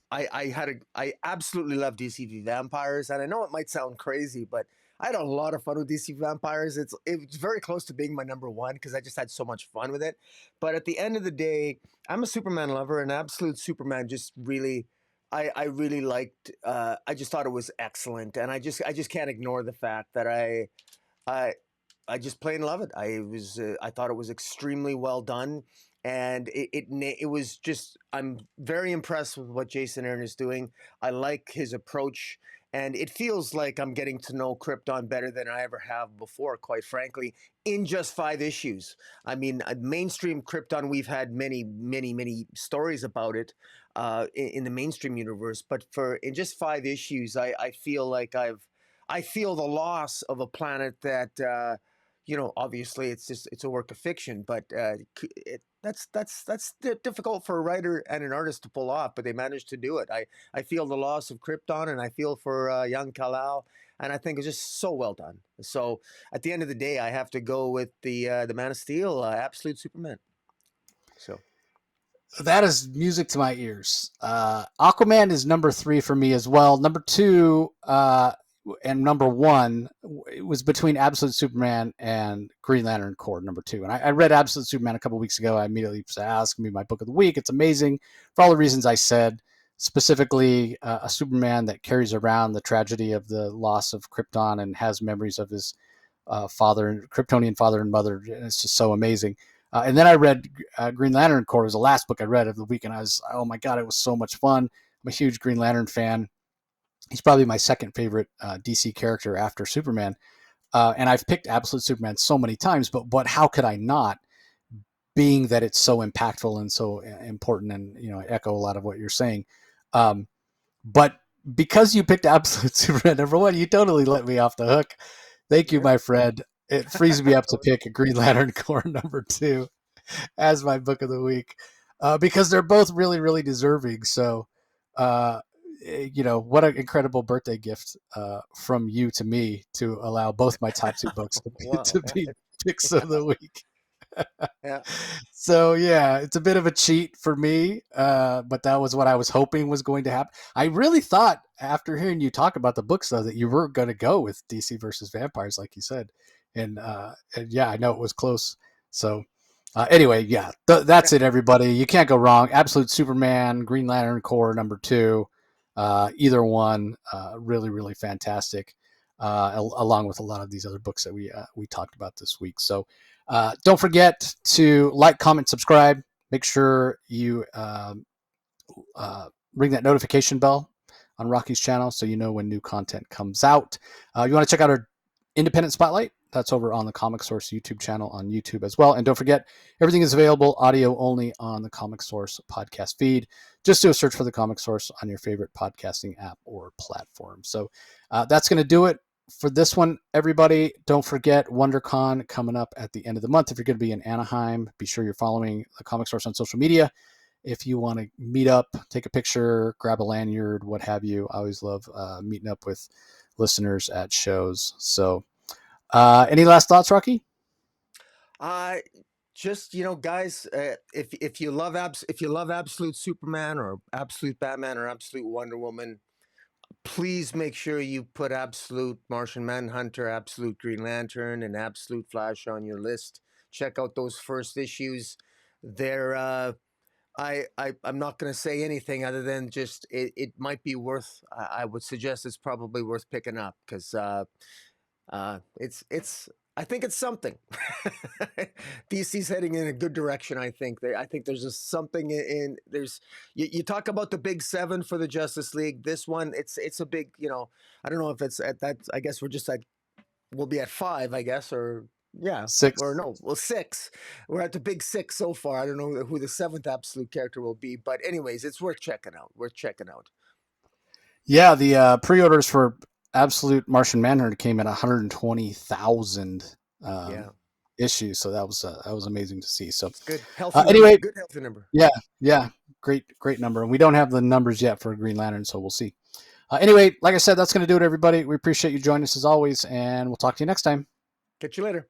absolutely love DC Vampires, and I know it might sound crazy, but I had a lot of fun with DC Vampires. It's very close to being my #1 because I just had so much fun with it. But at the end of the day, I'm a Superman lover, and Absolute Superman just really I really liked. I just thought it was excellent, and I just can't ignore the fact that I I just plain love it. I thought it was extremely well done, and it was just. I'm very impressed with what Jason Aaron is doing. I like his approach, and it feels like I'm getting to know Krypton better than I ever have before. Quite frankly, in just 5 issues. I mean, mainstream Krypton. We've had many stories about it in the mainstream universe, but for in just 5 issues, I feel like I feel the loss of a planet that obviously it's a work of fiction, but that's difficult for a writer and an artist to pull off, but they managed to do it. I feel the loss of Krypton, and I feel for young Kal-El, and I think it's just so well done. So at the end of the day, I have to go with the Man of Steel, Absolute Superman. So That is music to my ears. Aquaman is number 3 for me as well. Number 2 and number 1, it was between Absolute Superman and Green Lantern Corps, number 2. And I read Absolute Superman a couple weeks ago. I immediately said, it's going to be my book of the week. It's amazing for all the reasons I said, specifically a Superman that carries around the tragedy of the loss of Krypton and has memories of his Kryptonian father and mother. And it's just so amazing. And then I read Green Lantern Corps. It was the last book I read of the week, and I was, oh my God, it was so much fun. I'm a huge Green Lantern fan. He's probably my second favorite DC character after Superman. And I've picked Absolute Superman so many times, but how could I not, being that it's so impactful and so important, and I echo a lot of what you're saying. But because you picked Absolute Superman number 1, you totally let me off the hook. Thank you, sure. my friend. It frees me up to pick a Green Lantern Corps number 2 as my book of the week, because they're both really, really deserving. So, what an incredible birthday gift from you to me to allow both my top 2 books Wow. to be picks of the week. Yeah. So yeah, it's a bit of a cheat for me, but that was what I was hoping was going to happen. I really thought, after hearing you talk about the books, though, that you were going to go with DC versus Vampires, like you said, and yeah, I know it was close. So anyway, yeah, that's it, everybody. You can't go wrong. Absolute Superman, Green Lantern Corps number 2, either one, really, really fantastic. Along with a lot of these other books that we talked about this week. So don't forget to like, comment, subscribe. Make sure you ring that notification bell on Rocky's channel so you know when new content comes out. You want to check out our Independent Spotlight? That's over on the Comic Source YouTube channel on YouTube as well. And don't forget, everything is available audio only on the Comic Source podcast feed. Just do a search for the Comic Source on your favorite podcasting app or platform. So that's going to do it for this one, everybody. Don't forget WonderCon coming up at the end of the month. If you're going to be in Anaheim, be sure you're following the Comic Source on social media. If you want to meet up, take a picture, grab a lanyard, what have you. I always love meeting up with listeners at shows. So any last thoughts, Rocky? Just guys, if you love Absolute Superman or Absolute Batman or Absolute Wonder Woman, please make sure you put Absolute Martian Manhunter, Absolute Green Lantern, and Absolute Flash on your list. Check out those first issues. They're I'm not going to say anything other than just it might be worth. I would suggest it's probably worth picking up because it's. I think it's something. DC's heading in a good direction. I think there's just something there's. You talk about the big 7 for the Justice League. This one, it's a big. I don't know if it's at that. I guess we're just at. We'll be at 5, I guess, or yeah, 6. or no, well 6. We're at the big 6 so far. I don't know who the 7th Absolute character will be, but anyways, it's worth checking out. Yeah, the pre-orders for Absolute Martian Manhunter came at 120,000 Yeah, issues, so that was amazing to see. So it's good, healthy number. anyway, Good healthy number. yeah, great number, and we don't have the numbers yet for Green Lantern, so we'll see. Anyway, like I said, that's going to do it, everybody. We appreciate you joining us as always, and we'll talk to you next time. Catch you later.